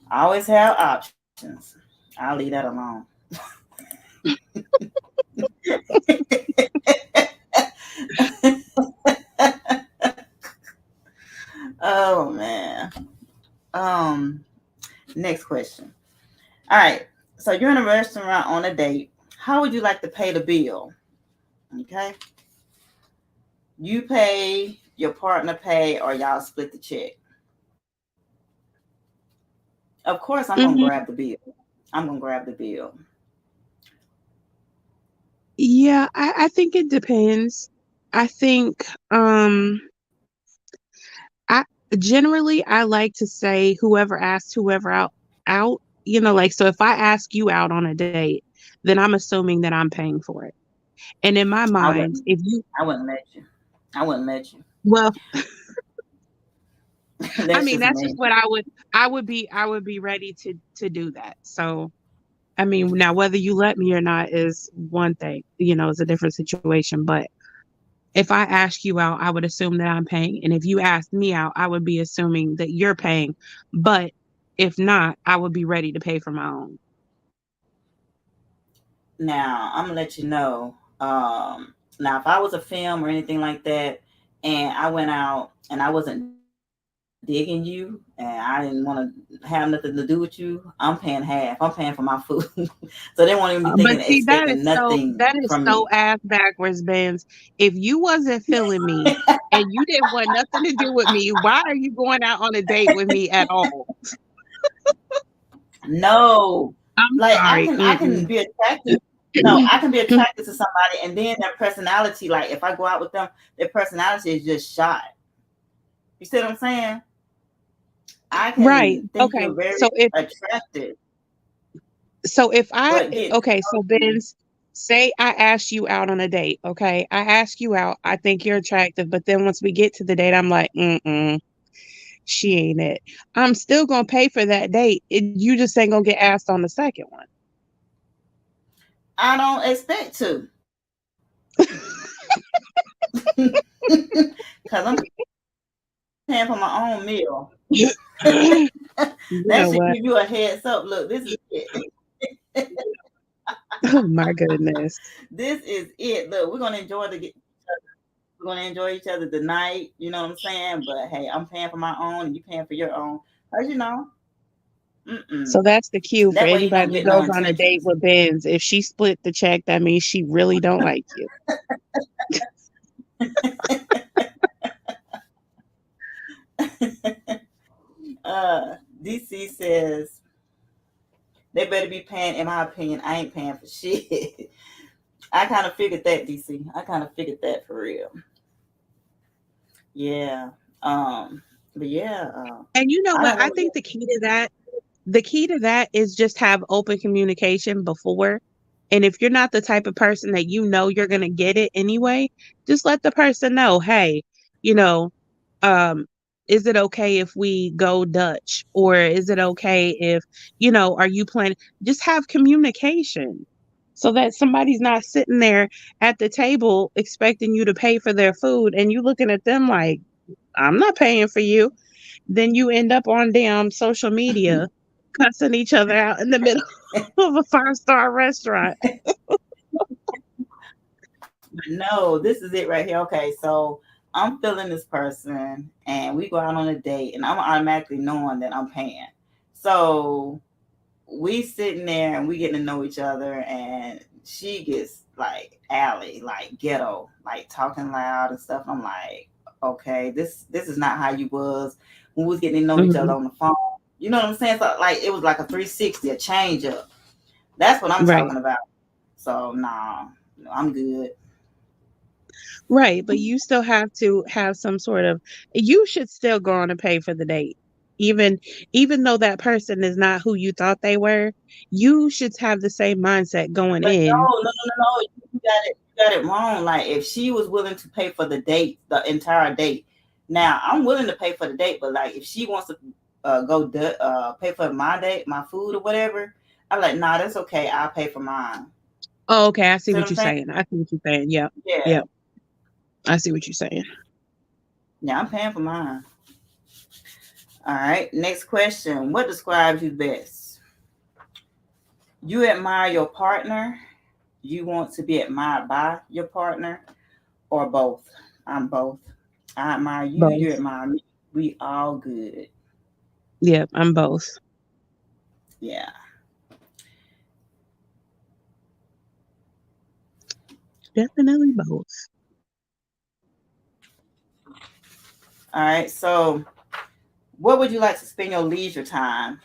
I always have options. I'll leave that alone. Oh man. Um. Next question. All right. So you're in a restaurant on a date. How would you like to pay the bill? Okay. You pay, your partner pay, or y'all split the check. Of course, I'm gonna
Hmm.
grab the bill. I'm gonna grab the bill.
Yeah, I think it depends. I think I generally I like to say whoever asks whoever out, like, so if I ask you out on a date, then I'm assuming that I'm paying for it. And in my
I
mind,
wouldn't.
if you
I wouldn't let you. I wouldn't let you.
well, I
That's
mean,
just
that's just
me.
what I would be ready to do that. So, I mean, now whether you let me or not is one thing, it's a different situation, but if I ask you out, I would assume that I'm paying. And if you asked me out, I would be assuming that you're paying. But if not, I would be ready to pay for my own.
Now I'm gonna let you know. Now if I was a film or anything like that, and I went out and I wasn't digging you, and I didn't want to have nothing to do with you, I'm paying half. I'm paying for my food, so they won't even be thinking
But
expecting
see,
nothing
that
from
is
me.
so ass backwards, Benz. If you wasn't feeling me and you didn't want nothing to do with me, why are you going out on a date with me at all?
No,
I'm
like
sorry.
I can
Mm-mm.
be attracted. No, I can be attracted to somebody, and then their personality. Like if I go out with them, their personality is just shot. You see what I'm saying? I
Right.
can think
Okay.
you're very
So if
attractive,
so if I
but get
okay, so Benz, say I ask you out on a date, okay? I ask you out, I think you're attractive, but then once we get to the date, I'm like, mm-mm, she ain't it. I'm still gonna pay for that date. You just ain't gonna get asked on the second one.
I don't expect to, because I'm paying for my own meal.
You
That should give
know
you a
what?
heads up. Look, this is it.
Oh my goodness.
This is it. Look, we're gonna enjoy each other tonight. You know what I'm saying? But hey, I'm paying for my own, and you paying for your own. As you know,
So
mm-mm.
that's the cue for
That way you
anybody
won't
that
get no
goes on a date
intentions.
with Benz. If she split the check, that means she really don't like you.
DC says they better be paying. In my opinion, I ain't paying for shit. I kind of figured that, DC. I kind of figured that for real. Yeah. But yeah,
And you know
I
what?
don't
I
want to
think the key to that is just have open communication before. And if you're not the type of person that you're going to get it anyway, just let the person know, hey, you know, um, is it okay if we go Dutch? Or is it okay if, are you planning? Just have communication so that somebody's not sitting there at the table expecting you to pay for their food and you looking at them like, I'm not paying for you. Then you end up on damn social media cussing each other out in the middle of a five-star restaurant.
But no, this is it right here. Okay, so I'm feeling this person, and we go out on a date, and I'm automatically knowing that I'm paying. So we sitting there and we getting to know each other, and she gets like alley, like ghetto, like talking loud and stuff. I'm like, okay, this is not how you was when we was getting to know each other
Mhm.
on the phone. You know what I'm saying? So like it was like a 360, a change up. That's what I'm
Right.
talking about. So nah, no, I'm good.
Right, but you still have to have some sort of, you should still go on and pay for the date. Even even though that person is not who you thought they were, you should have the same mindset going
But
in.
no. You got it wrong. Like if she was willing to pay for the date, the entire date. Now I'm willing to pay for the date, but like if she wants to pay for my date, my food or whatever, I'm like, nah, that's okay. I'll pay for mine.
Oh, okay, I see
See what
what
I'm
you're
saying?
saying. I see what you're saying. Yep.
Yeah,
Yep. I see what you're saying.
yeah, I'm paying for mine. All right. Next question. What describes you best? You admire your partner. You want to be admired by your partner, or both? I'm both. I admire you. You
Both.
admire me. We all good.
Yep, I'm both.
Yeah.
Definitely both.
All right. So, what would you like to spend your leisure time?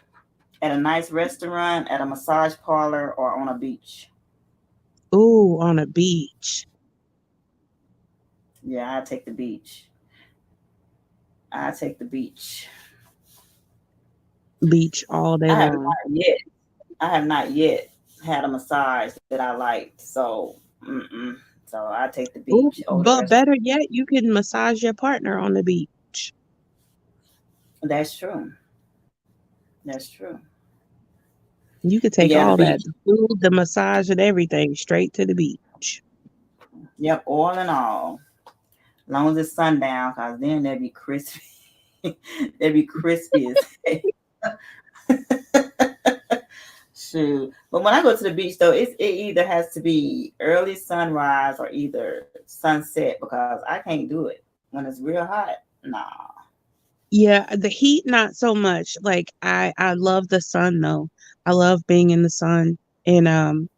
At a nice restaurant, at a massage parlor, or on a beach?
Ooh, on a beach.
Yeah, I take the beach. I take the beach.
Beach all day
I have
long.
not yet. I have not yet had a massage that I liked. So, so I take the
Ooh,
beach over the
but
restaurant.
better yet, you can massage your partner on the beach.
That's true. That's true.
You could
But
take
yeah, the
all that,
beach.
the food, the massage, and everything straight to the beach.
Yep, all in all. As long as it's sundown, cause then they'd be crispy. They'd be crispy as shoot. But when I go to the beach, though, it either has to be early sunrise or either sunset because I can't do it when it's real hot. Nah.
Yeah, the heat not so much. Like I love the sun though. I love being in the sun. And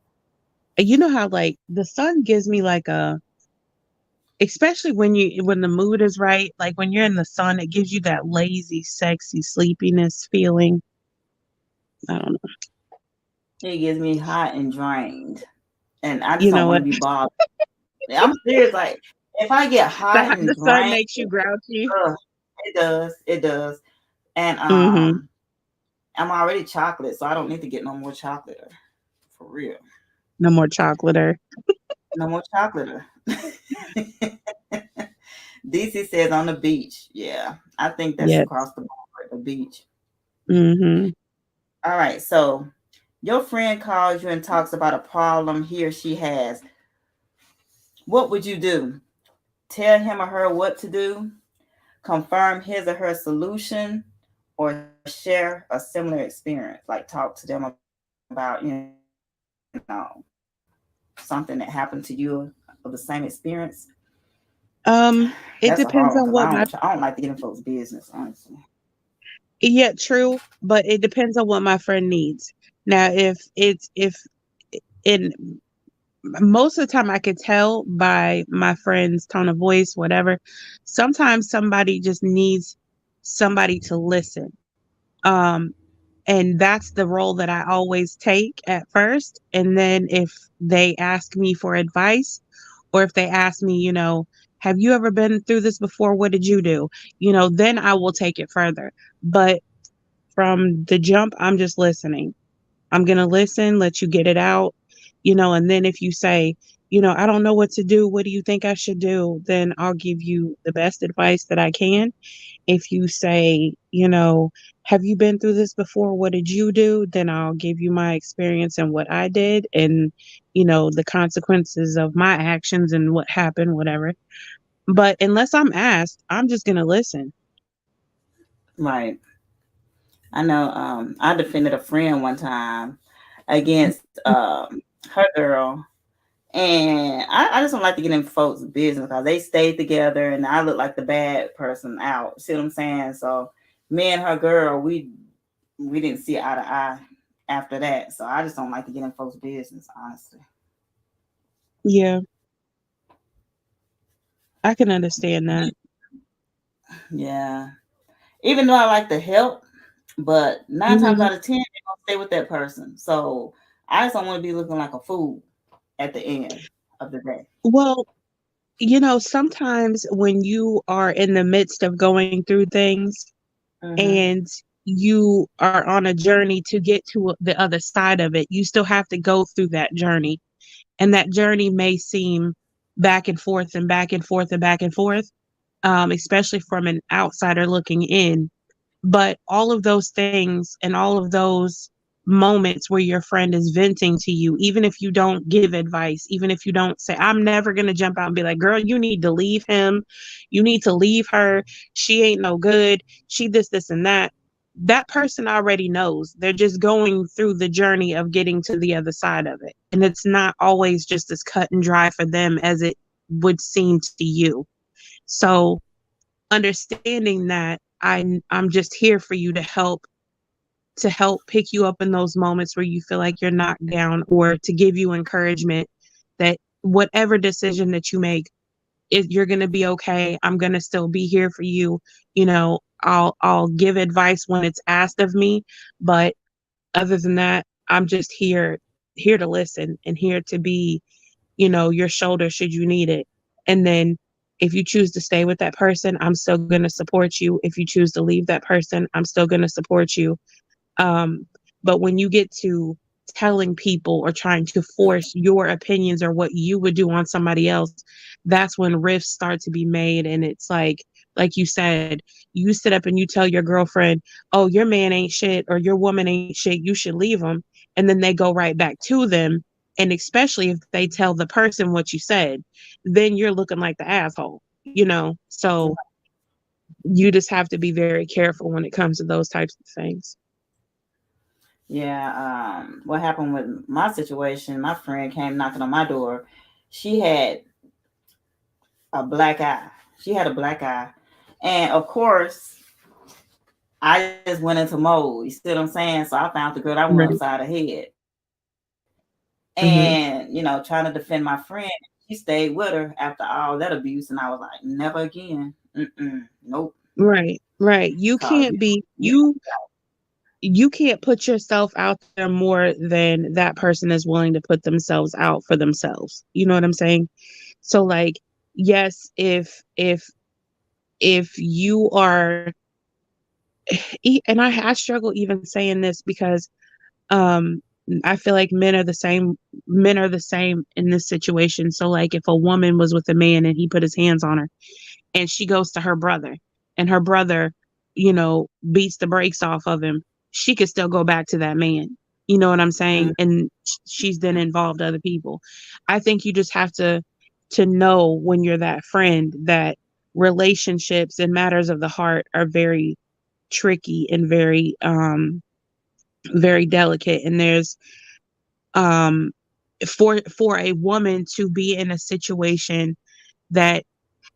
you know how like the sun gives me like a, especially when the mood is right, like when you're in the sun, it gives you that lazy, sexy sleepiness feeling. I don't know.
It gets me hot and drained, and I just
You
don't
know
want
what?
to be bothered. I'm serious. Like if I get hot and
The sun
drained,
makes you grouchy.
ugh, it does. It does. And
Mm-hmm.
I'm already chocolate, so I don't need to get no more chocolate. For real,
No more chocolate.
no more chocolate. DC says on the beach. Yeah, I think that's
Yes.
across the board. The beach.
Mm-hmm.
All right. So your friend calls you and talks about a problem he or she has. What would you do? Tell him or her what to do? Confirm his or her solution? Or share a similar experience? Like talk to them about, something that happened to you of the same experience? That's a hard
It
one because
depends on
I
what
don't
my,
like to get in folks' business, honestly.
yeah, true, but it depends on what my friend needs. Now, if in most of the time I could tell by my friend's tone of voice, whatever. Sometimes somebody just needs somebody to listen. Um, and that's the role that I always take at first. And then if they ask me for advice, or if they ask me, have you ever been through this before? What did you do? Then I will take it further. But from the jump, I'm just listening. I'm going to listen, let you get it out, and then if you say, I don't know what to do, what do you think I should do? Then I'll give you the best advice that I can. If you say, have you been through this before? What did you do? Then I'll give you my experience and what I did and, the consequences of my actions and what happened, whatever. But unless I'm asked, I'm just going to listen.
Right. I know I defended a friend one time against her girl, And I just don't like to get in folks' business because they stayed together and I look like the bad person out. See what I'm saying? So me and her girl, we didn't see eye to eye after that. So I just don't like to get in folks' business, honestly.
Yeah, I can understand that.
Yeah. Even though I like to help, but nine times
Hmm.
out of ten, they're gonna stay with that person. So I just don't want to be looking like a fool at the end of the day.
Well, sometimes when you are in the midst of going through things
Mm-hmm.
and you are on a journey to get to the other side of it, you still have to go through that journey. And that journey may seem back and forth and back and forth and back and forth, especially from an outsider looking in. But all of those things and all of those moments where your friend is venting to you, even if you don't give advice, even if you don't say, I'm never going to jump out and be like, girl, you need to leave him. You need to leave her. She ain't no good. She this, and that. That person already knows. They're just going through the journey of getting to the other side of it. And it's not always just as cut and dry for them as it would seem to you. So understanding that I'm just here for you to help pick you up in those moments where you feel like you're knocked down, or to give you encouragement that whatever decision that you make, you're going to be okay. I'm going to still be here for you. I'll give advice when it's asked of me, but other than that, I'm just here to listen and here to be, your shoulder should you need it. And then if you choose to stay with that person, I'm still going to support you. If you choose to leave that person, I'm still going to support you. um, but when you get to telling people or trying to force your opinions or what you would do on somebody else, that's when rifts start to be made. And it's like you said, you sit up and you tell your girlfriend, oh, your man ain't shit or your woman ain't shit, you should leave them. And then they go right back to them. And especially if they tell the person what you said, then you're looking like the asshole. So you just have to be very careful when it comes to those types of things.
Yeah. What happened with my situation? My friend came knocking on my door. She had a black eye. She had a black eye, and of course, I just went into mode. You see what I'm saying? So I found the girl that went
Right.
upside her head,
Hmm.
and trying to defend my friend. She stayed with her after all that abuse, and I was like, never again. Nope.
Right. You
Cause
can't be
you
you can't put yourself out there more than that person is willing to put themselves out for themselves. You know what I'm saying? So like, yes, if you are and I struggle even saying this because um I feel like men are the same in this situation. So like if a woman was with a man and he put his hands on her and she goes to her brother and her brother, beats the brakes off of him, she could still go back to that man. You know what I'm saying? And she's then involved other people. I think you just have to know when you're that friend that relationships and matters of the heart are very tricky and very delicate. And there's um for a woman to be in a situation that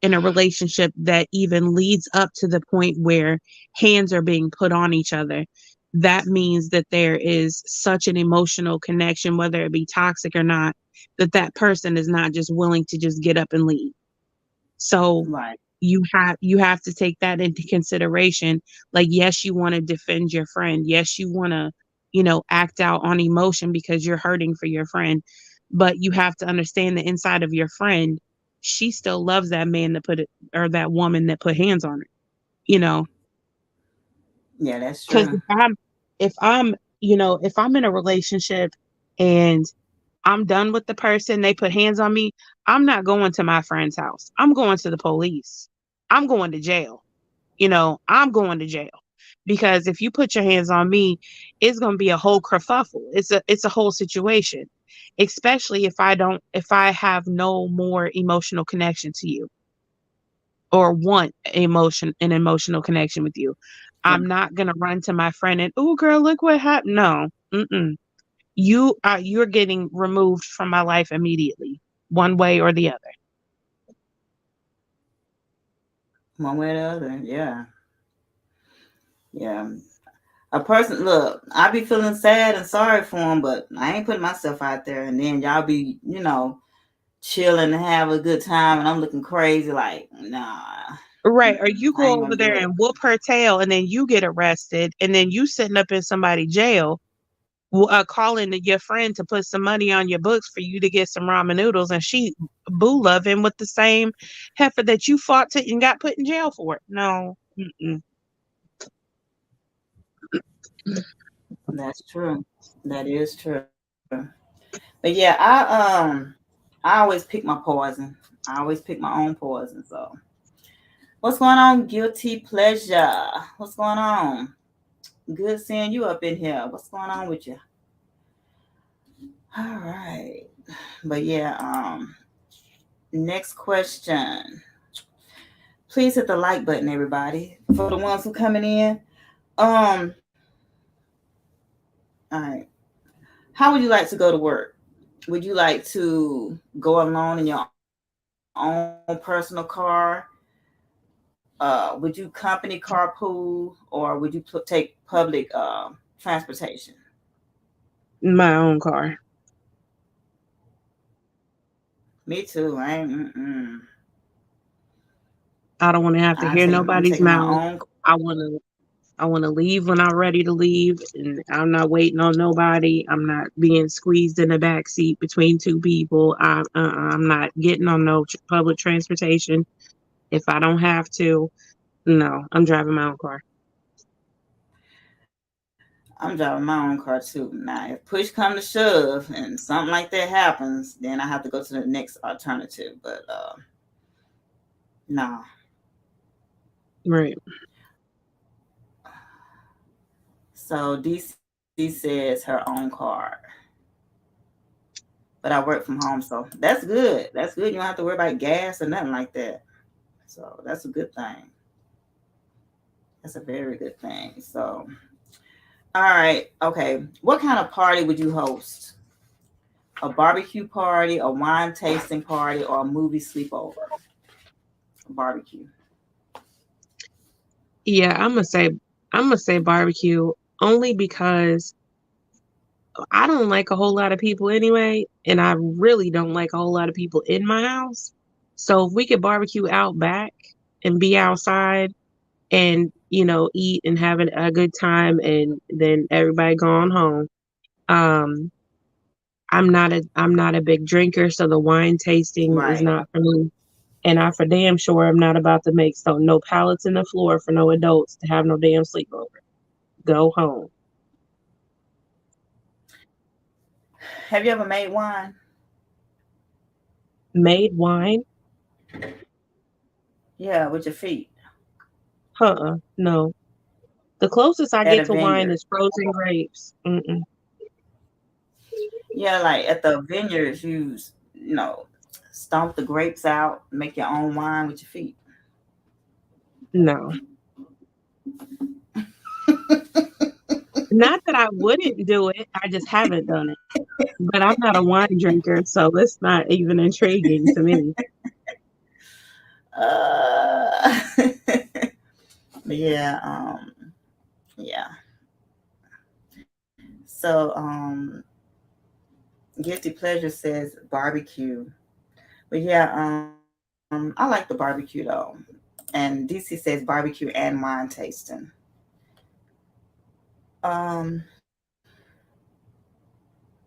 in a relationship that even leads up to the point where hands are being put on each other, that means that there is such an emotional connection, whether it be toxic or not, that that person is not just willing to just get up and leave. So
right.
you have to take that into consideration. Like, yes, you want to defend your friend. Yes, you want to, act out on emotion because you're hurting for your friend. But you have to understand the inside of your friend, she still loves that man that put it, or that woman that put hands on her, you know.
Yeah, that's
Because
true.
if I'm in a relationship and I'm done with the person, they put hands on me, I'm not going to my friend's house. I'm going to the police. I'm going to jail. I'm going to jail. Because if you put your hands on me, it's going to be a whole kerfuffle. It's a whole situation. Especially if I have no more emotional connection to you or want an emotional connection with you. I'm not going to run to my friend and, "Oh girl, look what happened." No. Mm-mm. You're getting removed from my life immediately. one way or the other.
One way or the other. Yeah. Yeah. A person, look, I be feeling sad and sorry for him, but I ain't putting myself out there. And then y'all be, chilling and have a good time, and I'm looking crazy. Like, nah,
Right. Or you
I
go
ain't
over
gonna do
there
it.
and whoop her tail and then you get arrested and then you sitting up in somebody's jail, calling your friend to put some money on your books for you to get some ramen noodles and she boo loving with the same heifer that you fought to and got put in jail for. No. Mm-mm.
That's true. That is true. But yeah, I always pick my poison. I always pick my own poison. So, what's going on, guilty pleasure? What's going on? Good seeing you up in here. What's going on with you? All right. But yeah, next question. Please hit the like button, everybody. For the ones who coming in. Um, all right. How would you like to go to work? Would you like to go alone in your own personal car? Would you company carpool, or would you take public transportation?
My own car.
Me too. I ain't.
I don't want to have to
I
hear
take. I'm
nobody's
taking my
mouth.
own.
I want to I want to leave when I'm ready to leave, and I'm not waiting on nobody. I'm not being squeezed in the back seat between two people. I'm not getting on no public transportation if I don't have to. No, I'm driving my own car.
I'm driving my own car too. Now, if push come to shove and something like that happens, then I have to go to the next alternative. But no.
Right.
So DC says her own car, but I work from home, so that's good. That's good. You don't have to worry about gas or nothing like that. So that's a good thing. That's a very good thing. So, all right, okay. What kind of party would you host? A barbecue party, a wine tasting party, or a movie sleepover? A barbecue.
Yeah, I'm gonna say barbecue only because I don't like a whole lot of people anyway, and I really don't like a whole lot of people in my house. So if we could barbecue out back and be outside and eat and have a good time and then everybody gone home. um I'm not a big drinker, so the wine tasting is
Right.
not for me, and I for damn sure I'm not about to make so no pallets in the floor for no adults to have no damn sleepover. Go home.
Have you ever made wine
Made wine.
yeah, with your feet
No, the closest I
at
get
a
to wine
vineyard?
is frozen grapes. Mm-mm.
Yeah, like at the vineyards, stomp the grapes out, make your own wine with your feet.
No, not that I wouldn't do it, I just haven't done it. But I'm not a wine drinker, so it's not even intriguing to me.
Uh, yeah, yeah. So, Guilty Pleasure says barbecue. But yeah, I like the barbecue though. And DC says barbecue and wine tasting. Um,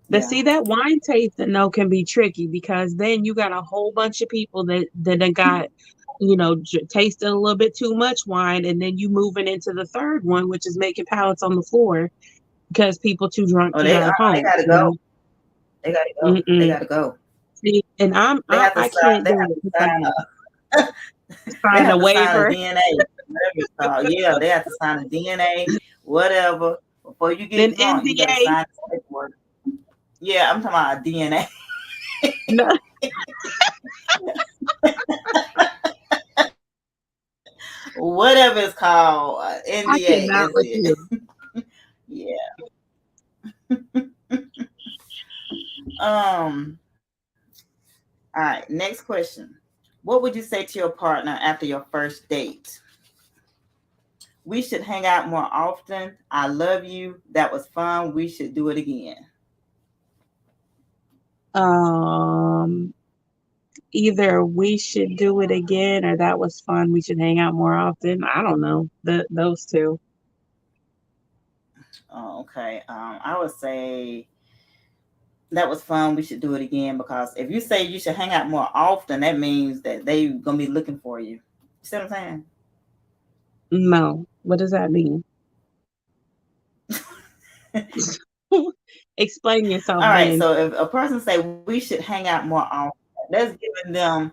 But
yeah.
see, that wine tasting though can be tricky because then you got a whole bunch of people that done got, tasting a little bit too much wine, and then you moving into the third one, which is making pallets on the floor because people too drunk
Oh,
to
they
drive
they
home.
gotta go. They gotta go. They
Mm-mm.
gotta go.
See, and
They have to
I
sign.
can't
They
do
have
it
to
because
sign they
sign
have
a
to sign a
waiver.
DNA, whatever it's called. Yeah, they have to sign a DNA, whatever. Before you get
Then
drunk, you gotta
NDA.
sign this paperwork. Yeah, I'm talking about a DNA.
No,
Whatever it's called,
I
NDA.
cannot
That's
with
it.
you.
Yeah. Um. All right, next question. What would you say to your partner after your first date? We should hang out more often. I love you. That was fun. We should do it again.
Um, Either we should do it again or that was fun. We should hang out more often. I don't know. Those two.
Oh, okay. I would say that was fun. We should do it again because if you say you should hang out more often, that means that they gonna be looking for you. You see what I'm saying?
No. What does that mean? Explain yourself,
All right.
Ben.
So if a person say we should hang out more often, that's giving them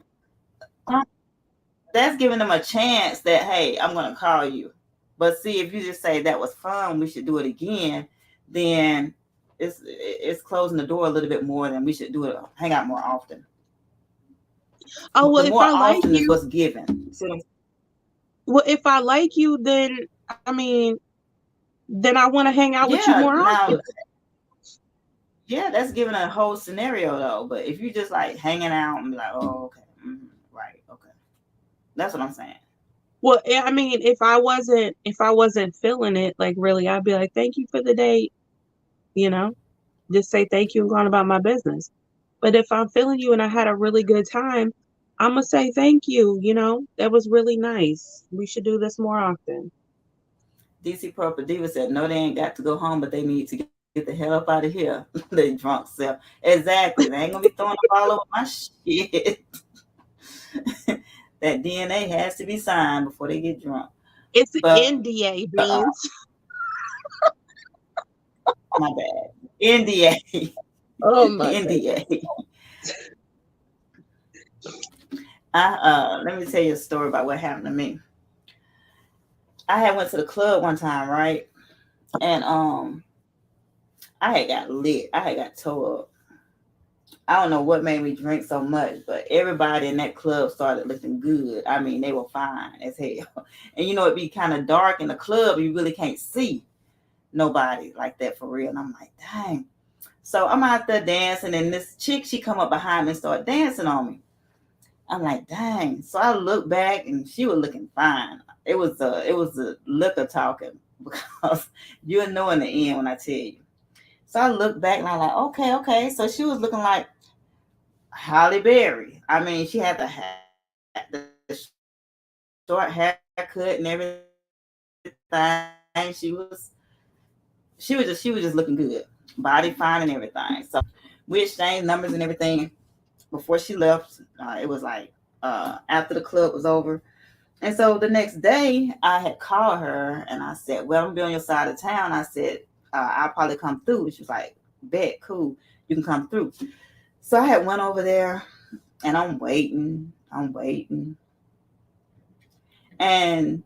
that's giving them a chance that hey, I'm gonna call you. But see, if you just say that was fun, we should do it again, then it's closing the door a little bit more than we should do it. Hang out more often.
Oh, well,
The
if
more
I like
often is
you,
what's given. See,
well, if I like you, then I mean, then I want to hang out with you
yeah.
more
Now,
often.
yeah, that's giving a whole scenario though. But if you just like hanging out and be like, oh, okay, right, okay, that's what I'm saying.
Well, I mean, if I wasn't feeling it, like really, I'd be like, thank you for the date, you know, just say thank you and go on about my business. But if I'm feeling you and I had a really good time, I'm gonna say thank you. That was really nice. We should do this more often.
DC Purple Diva said, no, they ain't got to go home, but they need to get the hell up out of here. They drunk self. Exactly. They ain't gonna be throwing up all over my shit. That DNA has to be signed before they get drunk.
It's an
But
NDA, Beans.
my bad. NDA.
Oh my goodness.
NDA. Let me tell you a story about what happened to me. I had went to the club one time, right? And I had got lit. I had got tore up. I don't know what made me drink so much, but everybody in that club started looking good. I mean, they were fine as hell. And it'd be kind of dark in the club. You really can't see nobody like that for real. And I'm like, dang. So I'm out there dancing, and this chick, she come up behind me and start dancing on me. I'm like, dang. So I look back, and she was looking fine. It was the liquor talking because you'll know in the end when I tell you. So I look back and I'm like, okay. So she was looking like Halle Berry. I mean, she had the short haircut and everything. She was just looking good, body fine and everything. So we exchanged numbers and everything before she left. It was like after the club was over. And so the next day, I had called her and I said, well, I'm going to be on your side of town. I said, I'll probably come through. She was like, bet, cool, you can come through. So I had went over there and I'm waiting. And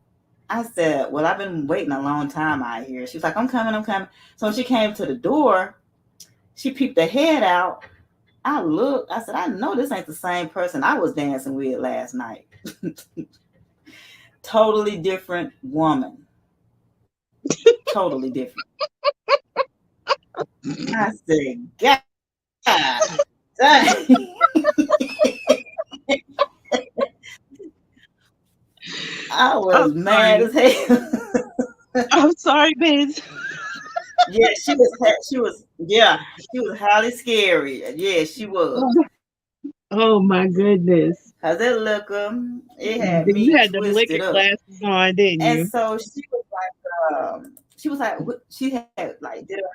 I said, well, I've been waiting a long time out here. She was like, I'm coming. So when she came to the door, she peeped her head out. I looked, I said, I know this ain't the same person I was dancing with last night. Totally different woman. Totally different. I said, God dang. I was mad as hell.
I'm sorry, Beans.
Yeah, she was highly scary. Yeah, she was.
Oh my goodness.
Cause that liquor, it had
You
me
had the liquor
twisted up.
glasses on, didn't
And
you?
so she was like, she had like did her,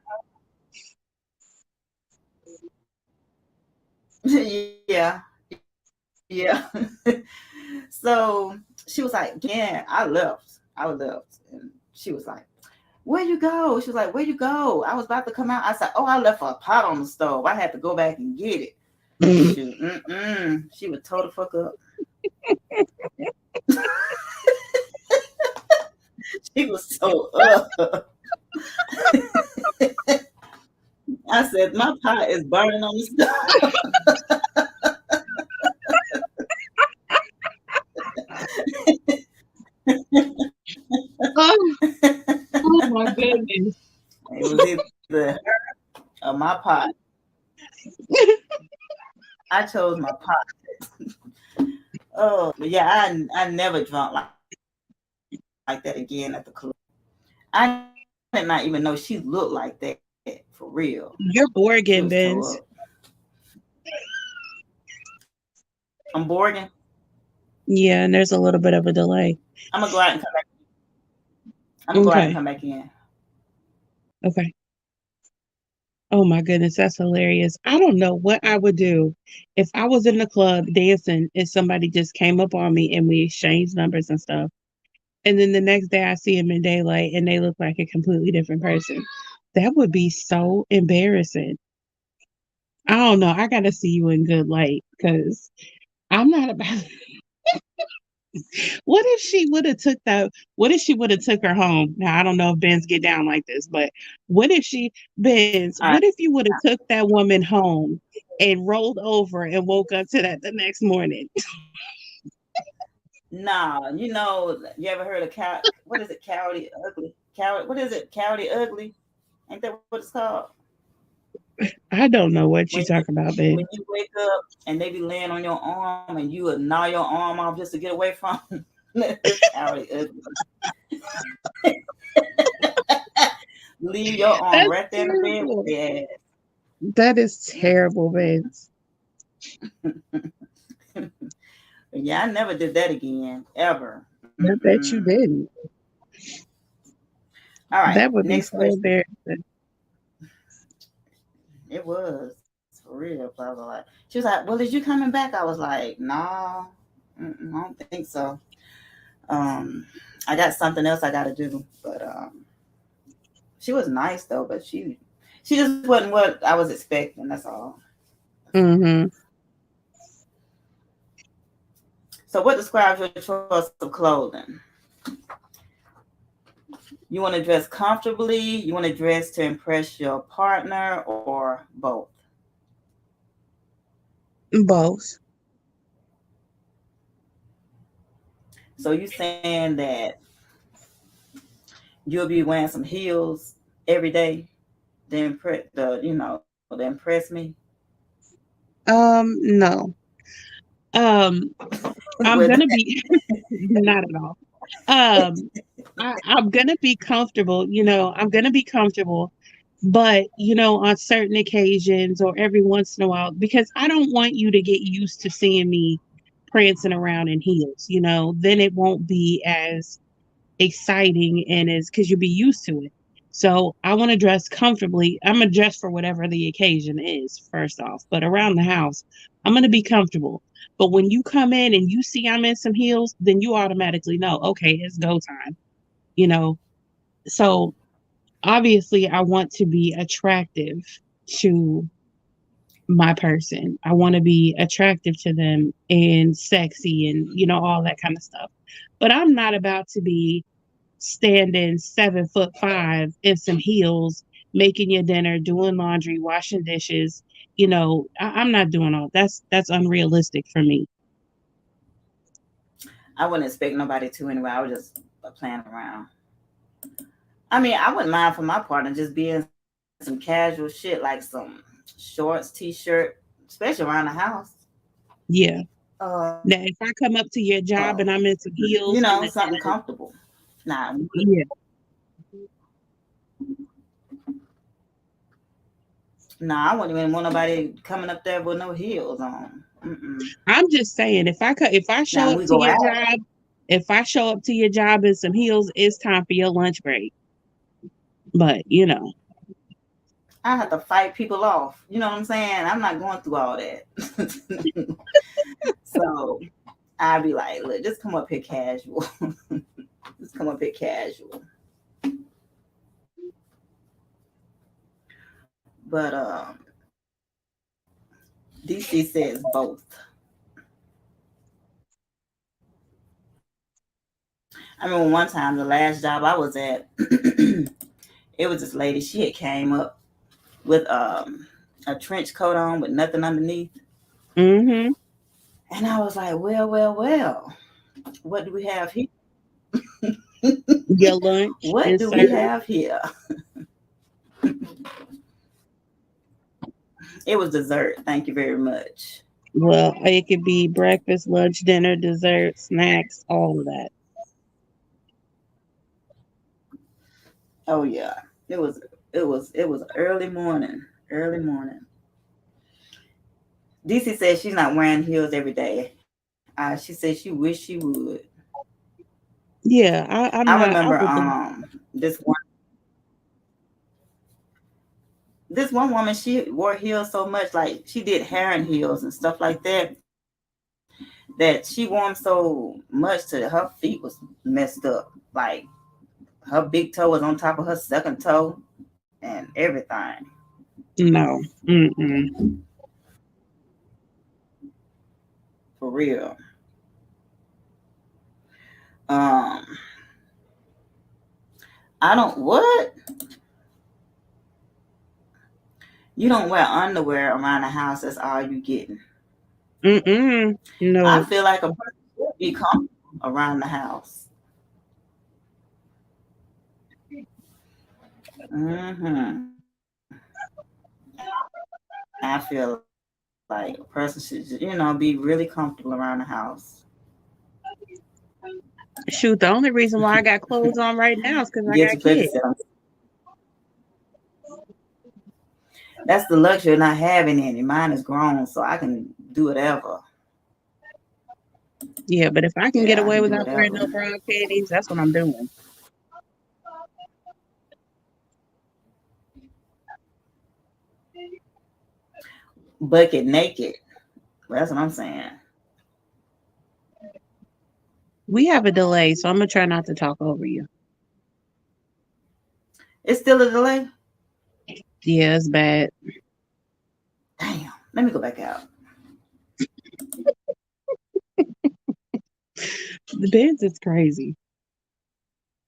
yeah. So she was like, yeah, I left. And she was like, where you go? She was like, where you go? I was about to come out. I said, oh, I left a pot on the stove. I had to go back and get it. She would tow the fuck up. She was so up. I said, my pot is burning on the stove.
Oh my goodness.
It was either her or my pot. I chose my politics. Oh, but yeah, I never drunk like that again at the club. I did not even know she looked like that for real.
You're
She was
Borgin,
toe up.
Benz.
I'm Borgin.
Yeah, and there's a little bit of a delay.
I'm gonna go out and come back. I'm gonna go out and
Okay.
come back in.
Okay. Oh my goodness, that's hilarious. I don't know what I would do if I was in the club dancing and somebody just came up on me and we exchanged numbers and stuff. And then the next day I see them in daylight and they look like a completely different person. That would be so embarrassing. I don't know. I gotta see you in good light because I'm not about. What if she would have took that? What if she would have took her home? Now I don't know if Ben's get down like this, but what if she Ben's?
All right.
What if you would have took that woman home and rolled over and woke up to that the next morning?
Nah, you ever heard of cow? What is it? Cowdy ugly. Cow. What is it? Cowdy ugly. Ain't that what it's called?
I don't know what you
When
talk about, Ben.
when you wake up and they be laying on your arm and you would gnaw your arm off just to get away from them. It's cowdy ugly. Leave your arm
That's
right there in the bed with
terrible.
their
That is terrible, Vince.
ass. Yeah, I never did that again, ever.
I bet you
Mm-mm.
didn't.
All right,
That would be
next
so
question.
embarrassing.
It was for real. Blah blah blah. She was like, "Well, is you coming back?" I was like, "No, I don't think so. Um, I got something else I got to do." But she was nice though. But she just wasn't what I was expecting. That's all.
Mm-hmm.
So, what describes your choice of clothing? You want to dress comfortably? You want to dress to impress your partner, or both?
Both.
So, you saying that you'll be wearing some heels every day to impress me?
No. Um, I'm
With
gonna be not at all. Um, I'm gonna be comfortable, I'm gonna be comfortable, but on certain occasions or every once in a while, because I don't want you to get used to seeing me prancing around in heels, then it won't be as exciting and as because you'll be used to it. So I want to dress comfortably. I'm gonna dress for whatever the occasion is, first off. But around the house, I'm gonna be comfortable. But when you come in and you see I'm in some heels, then you automatically know, okay, it's go time. You know. So obviously I want to be attractive to my person. I want to be attractive to them and sexy and all that kind of stuff. But I'm not about to be standing 7'5" in some heels, making your dinner, doing laundry, washing dishes. I'm not doing all that's unrealistic for me.
I wouldn't expect nobody to anyway. I was just playing around. I mean, I wouldn't mind for my partner just being some casual shit like some shorts, t-shirt, especially around the house.
Yeah.
Uh,
Now if I come up to your job and I'm in some heels
something comfortable. Nah,
yeah.
nah, I wouldn't even want nobody coming up there with no heels on. Mm-mm.
I'm just saying if I show
Now
up
we
to
go
your
out.
job, if I show up to your job in some heels, it's time for your lunch break. But
I have to fight people off. You know what I'm saying? I'm not going through all that. So I'd be like, look, just come up here casual. Just come up here casual. But DC says both. I remember one time the last job I was at, it was this lady. She had came up with a trench coat on with nothing underneath,
mm-hmm.
and I was like, well, what do we have here?
Your lunch
What
is
do we
served.
have here? It was dessert. Thank you very much.
Well, it could be breakfast, lunch, dinner, dessert, snacks, all of that.
Oh yeah, it was early morning, early morning. DC says she's not wearing heels every day. She said she wish she would.
Yeah,
I
I'm not.
remember
I would.
this one woman, she wore heels so much, like she did hair and heels and stuff like that, that she wore them so much to her feet was messed up. Like her big toe was on top of her second toe and everything.
No. Mm-mm.
For real. Um, I don't what? You don't wear underwear around the house. That's all you getting.
Mm-mm.
I
No.
feel like a person should be comfortable around the house. Hmm. I feel like a person should, be really comfortable around the house.
Shoot, the only reason why I got clothes on right now is because I
Get to
got
place to
kids.
sit on. That's the luxury of not having any. Mine is grown, so I can do whatever.
Yeah, but if I can get
Yeah, I
away
can do
without wearing
whatever.
no bra and panties, that's what I'm doing.
Bucket naked. That's what I'm saying.
We have a delay, so I'm gonna try not to talk over you.
It's still a delay.
Yeah, it's bad.
Damn. Let me go back out.
The beds is crazy.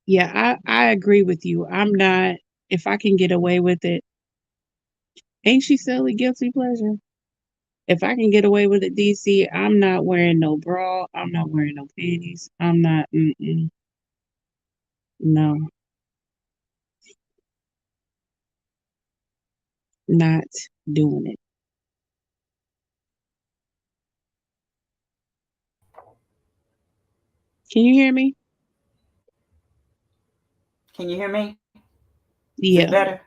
Yeah, I agree with you. I'm not. If I can get away with it, ain't she still a guilty pleasure? If I can get away with it, DC, I'm not wearing no bra. I'm not wearing no panties. I'm not. No, not doing it. Can you hear me?
Can you hear me? Is it
Yeah.
better?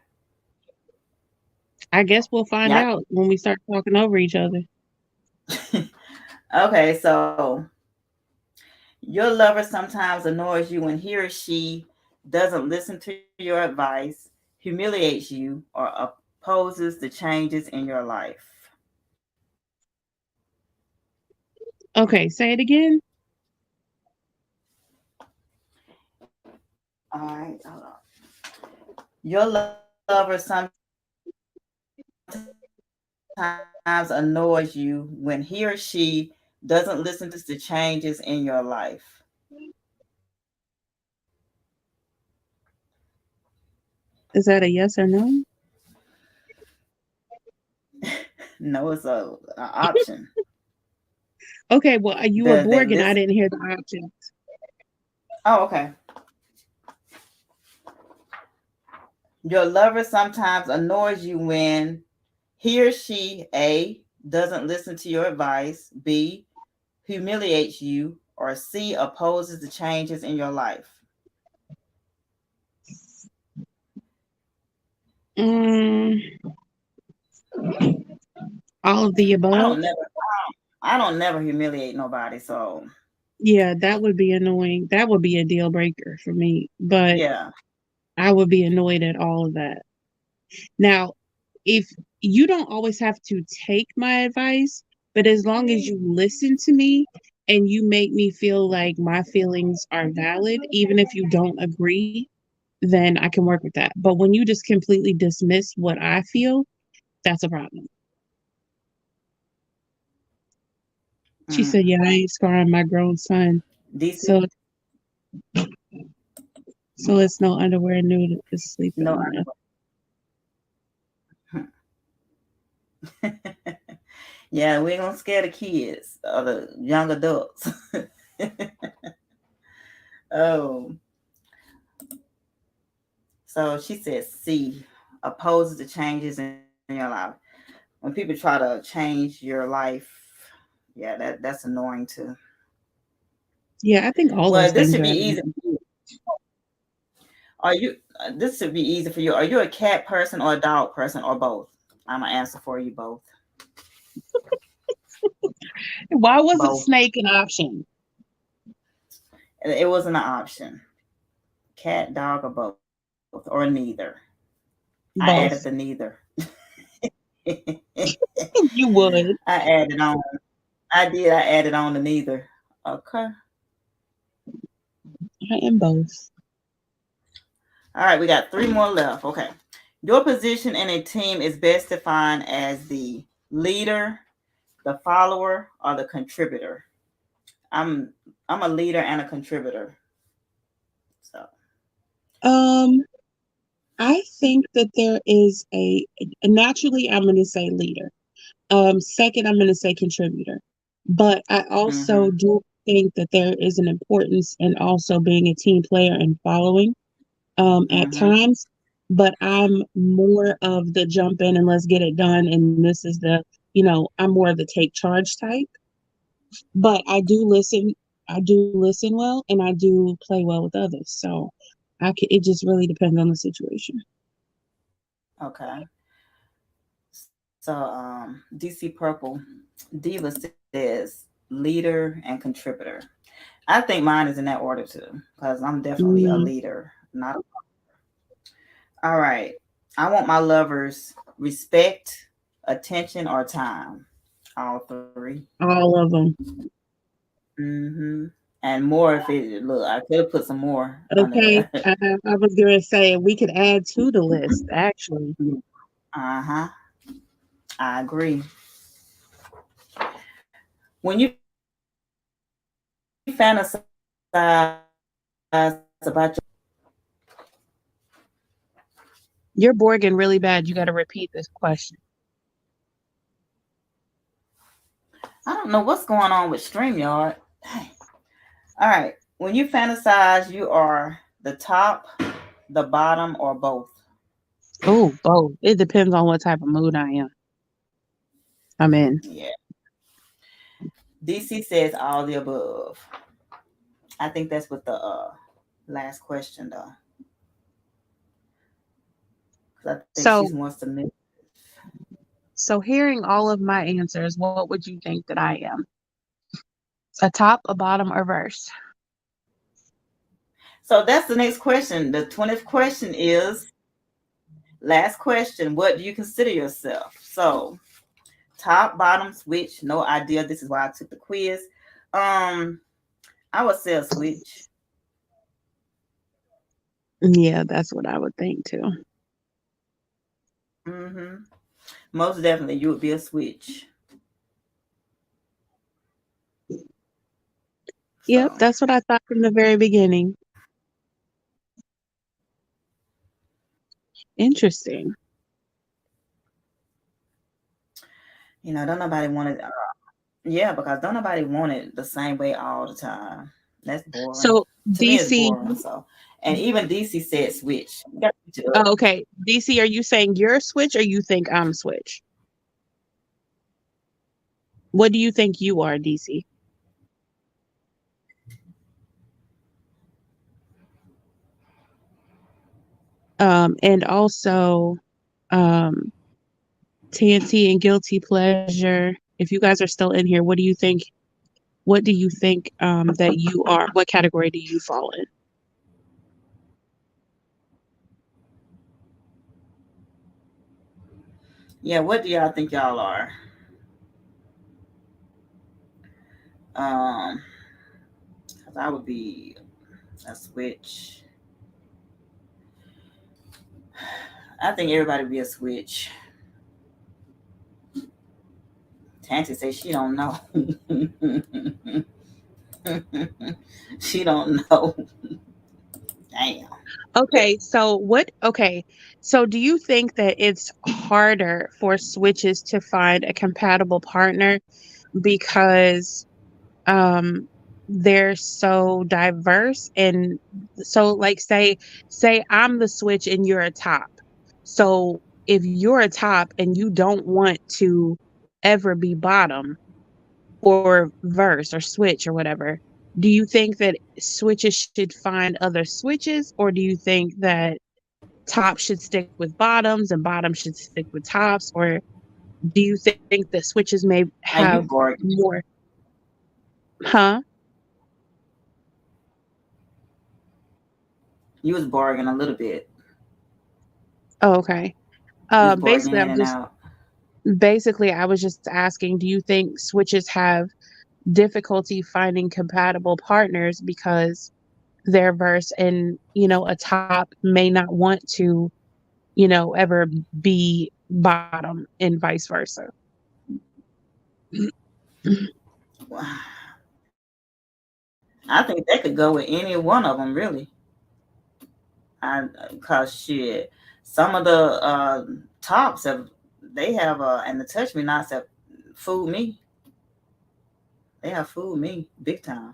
I guess we'll find
Yeah.
out when we start talking over each other.
Okay, so your lover sometimes annoys you when he or she doesn't listen to your advice, humiliates you, or opposes the changes in your life.
Okay, say it again.
All right, hold on. Your lover sometimes annoys you when he or she doesn't listen to the changes in your life.
Is that a yes or no?
No, it's a option.
Okay, well, you were
Does they
Borg and I
listen?
didn't hear the option.
Oh, okay. Your lover sometimes annoys you when he or she A doesn't listen to your advice, B humiliates you, or C opposes the changes in your life.
Mm, all of the
I
above.
don't never I don't never humiliate nobody, so
Yeah, that would be annoying. That would be a deal breaker for me. But
yeah.
I would be annoyed at all of that. Now, if you don't always have to take my advice, but as long as you listen to me and you make me feel like my feelings are valid, even if you don't agree, then I can work with that. But when you just completely dismiss what I feel, that's a problem. She said,
Mm.
"Yeah, I ain't scarring my grown son,
DC,
so it's no underwear nude to sleep
no
in."
yeah, we ain't gonna scare the kids or the young adults. Oh, so she said C opposes the changes in your life. When people try to change your life, Yeah, that's annoying too.
Yeah, I think all
Well,
those
this
things
should
are
be easy.
annoying.
Are you? This should be easy for you. Are you a cat person or a dog person or both? I'm gonna answer for you both.
Why wasn't
Both.
snake an option?
It wasn't an option. Cat, dog, or both, or neither. I added the
Both.
neither.
You would.
I added on. I did. I added on the neither. Okay.
I am both.
All right. We got three more left. Okay. Your position in a team is best defined as the leader, the follower, or the contributor. I'm I'm a leader and a contributor. So
Um, I think that there is naturally I'm gonna say leader. Second, I'm gonna say contributor. But I also
mm-hmm.
do think that there is an importance in also being a team player and following at
Mm-hmm.
times. But I'm more of the jump in and let's get it done. And this is I'm more of the take charge type. But I do listen. I do listen well, and I do play well with others. So it just really depends on the situation.
Okay. So DC Purple Diva says leader and contributor. I think mine is in that order too, because I'm definitely a
Mm,
leader, not a. All right. I want my lovers respect, attention, or time. All three.
all of them.
Mm-hmm. And more if it look. I could have put some more under
Okay.
there.
I was going to say we could add to the list, actually.
Uh-huh. I agree. When you fantasize about your,
You're Borging really bad. You got to repeat this question.
I don't know what's going on with StreamYard. Dang. All right. When you fantasize, you are the top, the bottom, or both.
Oh, both. It depends on what type of mood I am. I'm in.
Yeah. DC says all the above. I think that's what the last question though, because I think she
So,
wants to know.
so hearing all of my answers, what would you think that I am? A top, a bottom, or verse?
So that's the next question. The 20th question is last question. What do you consider yourself? So top, bottom, switch. No idea. This is why I took the quiz. Um, I would say a switch.
Yeah, that's what I would think too.
Mm-hmm. Most definitely, you would be a switch.
Yep,
So
that's what I thought from the very beginning. Interesting.
don't nobody want it. Yeah, because don't nobody want it the same way all the time. That's boring.
So,
To me, it's
DC,
boring. So, and even DC said switch. You got to switch it up.
oh, okay. DC, are you saying you're switch or you think I'm switch? What do you think you are, DC? And also, um, TNT and Guilty Pleasure. If you guys are still in here, what do you think? What do you think that you are? What category do you fall in?
Yeah, what do y'all think y'all are? Um, 'Cause I would be a switch. I think everybody would be a switch. Tancy says she don't know. She don't know. Damn.
Okay, so do you think that it's harder for switches to find a compatible partner because um they're so diverse? And so like say I'm the switch and you're a top. So if you're a top and you don't want to ever be bottom, or verse or switch or whatever, do you think that switches should find other switches, or do you think that tops should stick with bottoms and bottoms should stick with tops, or do you think that switches may
Now you
have
bargain.
more? Huh?
You was bargaining a little bit.
Oh, okay.
You was
Basically,
bargaining in and out.
I was just asking, do you think switches have difficulty finding compatible partners because their verse and, a top may not want to, ever be bottom and vice versa?
I think they could go with any one of them, really. Cause shit, some of the tops have they have and the touch me nots have fooled me. They have fooled me big time.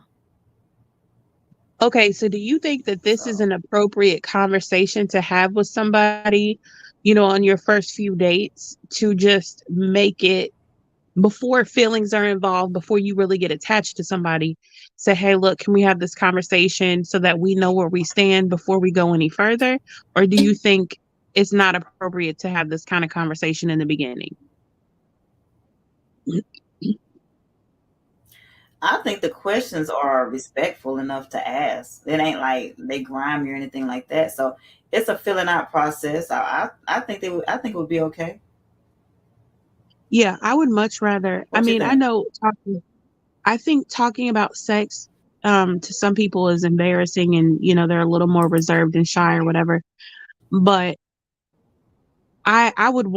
Okay, so do you think that this is
So
an appropriate conversation to have with somebody, on your first few dates, to just make it before feelings are involved, before you really get attached to somebody? Say, hey, look, can we have this conversation so that we know where we stand before we go any further? Or do you think it's not appropriate to have this kind of conversation in the beginning?
I think the questions are respectful enough to ask. It ain't like they grimy or anything like that. So it's a filling out process. I think I think it would be okay.
Yeah, I would much rather. I
What you
mean,
think?
I think talking about sex to some people is embarrassing, and they're a little more reserved and shy or whatever. But I would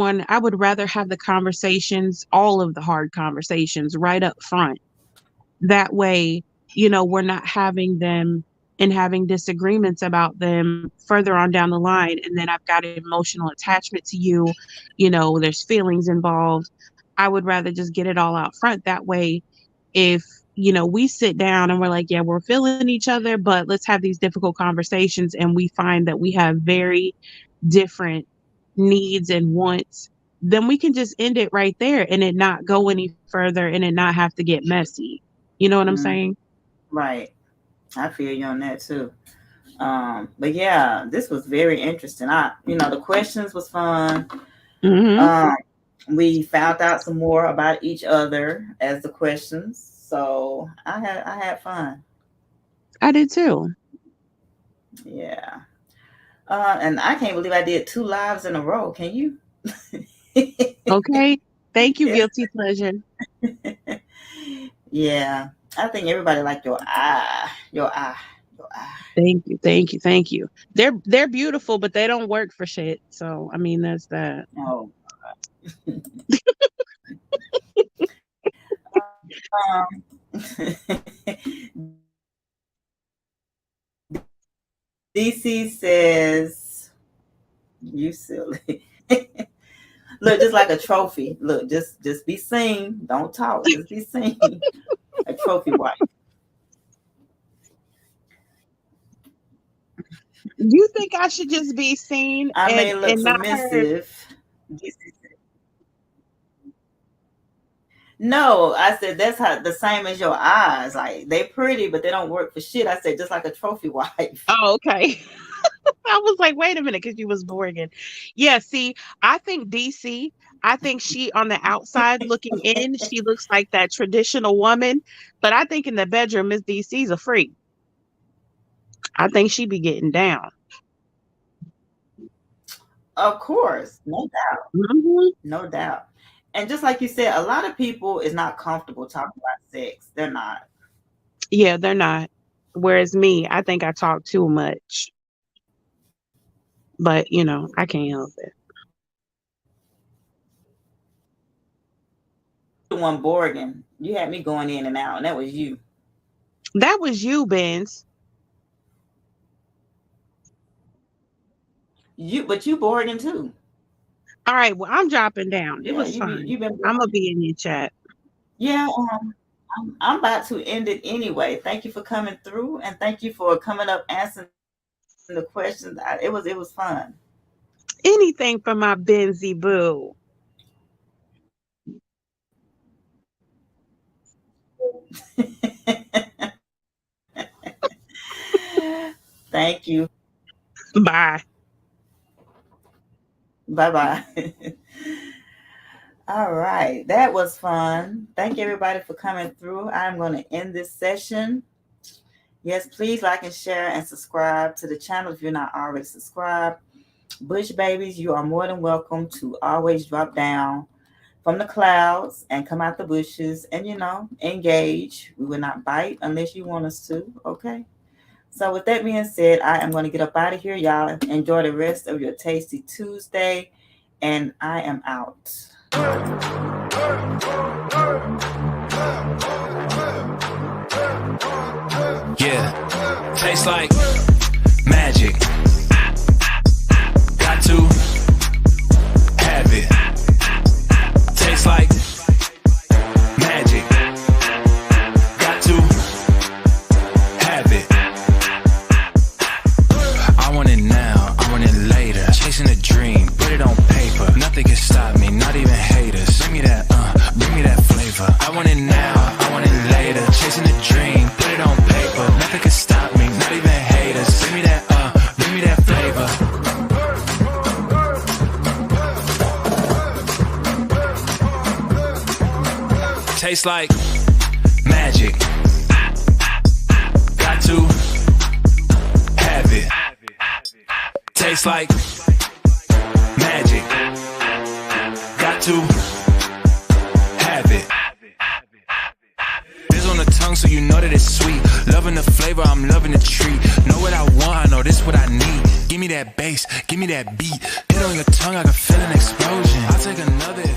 rather have the conversations, all of the hard conversations right up front. That way, we're not having them and having disagreements about them further on down the line. And then I've got an emotional attachment to you, there's feelings involved. I would rather just get it all out front. That way, if, we sit down and we're like, yeah, we're feeling each other, but let's have these difficult conversations, and we find that we have very different needs and wants, then we can just end it right there and it not go any further and it not have to get messy. You know what I'm
Mm,
saying?
right. I feel you on that too. But yeah, this was very interesting. The questions was fun.
Hmm.
Um, we found out some more about each other as the questions. So I had fun.
I did too.
Yeah. And I can't believe I did 2 lives in a row. Can you?
Okay. Thank you,
Yeah.
guilty pleasure.
Yeah. I think everybody like your eye.
Thank you. Thank you. Thank you. They're beautiful, but they don't work for shit. So I mean that's that.
Oh. DC says, "You silly." Look, just like a trophy. Look, just be seen. Don't talk. Just be seen. A trophy wife.
You think I should just be seen
I
and
may look
not heard?
submissive. No, I said that's how the same as your eyes. Like they pretty, but they don't work for shit. I said just like a trophy wife.
Oh, okay. I was like, wait a minute, because you was Borgin. Yeah, see, I think DC, I think she on the outside looking in, she looks like that traditional woman. But I think in the bedroom, Miss DC's a freak. I think she be getting down.
Of course, no doubt,
Hmm.
no doubt. And just like you said, a lot of people is not comfortable talking about sex. They're not.
Yeah, they're not. Whereas me, I think I talk too much. But, I can't help it.
One Borgin, you had me going in and out, and that was you.
That was you, Benz.
But you Borgin too.
All right, well, I'm dropping down. It
Yeah,
was fun.
you've been.
I'm gonna be in your chat.
Yeah, I'm about to end it anyway. Thank you for coming through, and thank you for coming up answering the questions. It was fun.
Anything for my Benzy boo.
Thank you.
Bye.
Bye bye. All right. That was fun. Thank you, everybody, for coming through. I'm going to end this session. Yes, please like and share and subscribe to the channel if you're not already subscribed. Bush babies, you are more than welcome to always drop down from the clouds and come out the bushes and, engage. We will not bite unless you want us to, okay? So with that being said, I am going to get up out of here. Y'all enjoy the rest of your Tasty Tuesday, and I am out.
Yeah, tastes like magic. Got to have it. Tastes like magic. Got to have it. I want it now, I want it later. Chasing a dream, put it on paper. Nothing can stop me, not even haters. Bring me that flavor. I want it now, I want it later. Chasing a dream, put it on paper. Nothing can stop me, not even haters. Bring me that flavor. Tastes like magic. Got to have it. Tastes like magic. Got to have it. It's on the tongue, so you know that it's sweet. Loving the flavor, I'm loving the treat. Know what I want, I know this what I need. Give me that bass, give me that beat. Hit on your tongue, I can feel an explosion. I'll take another.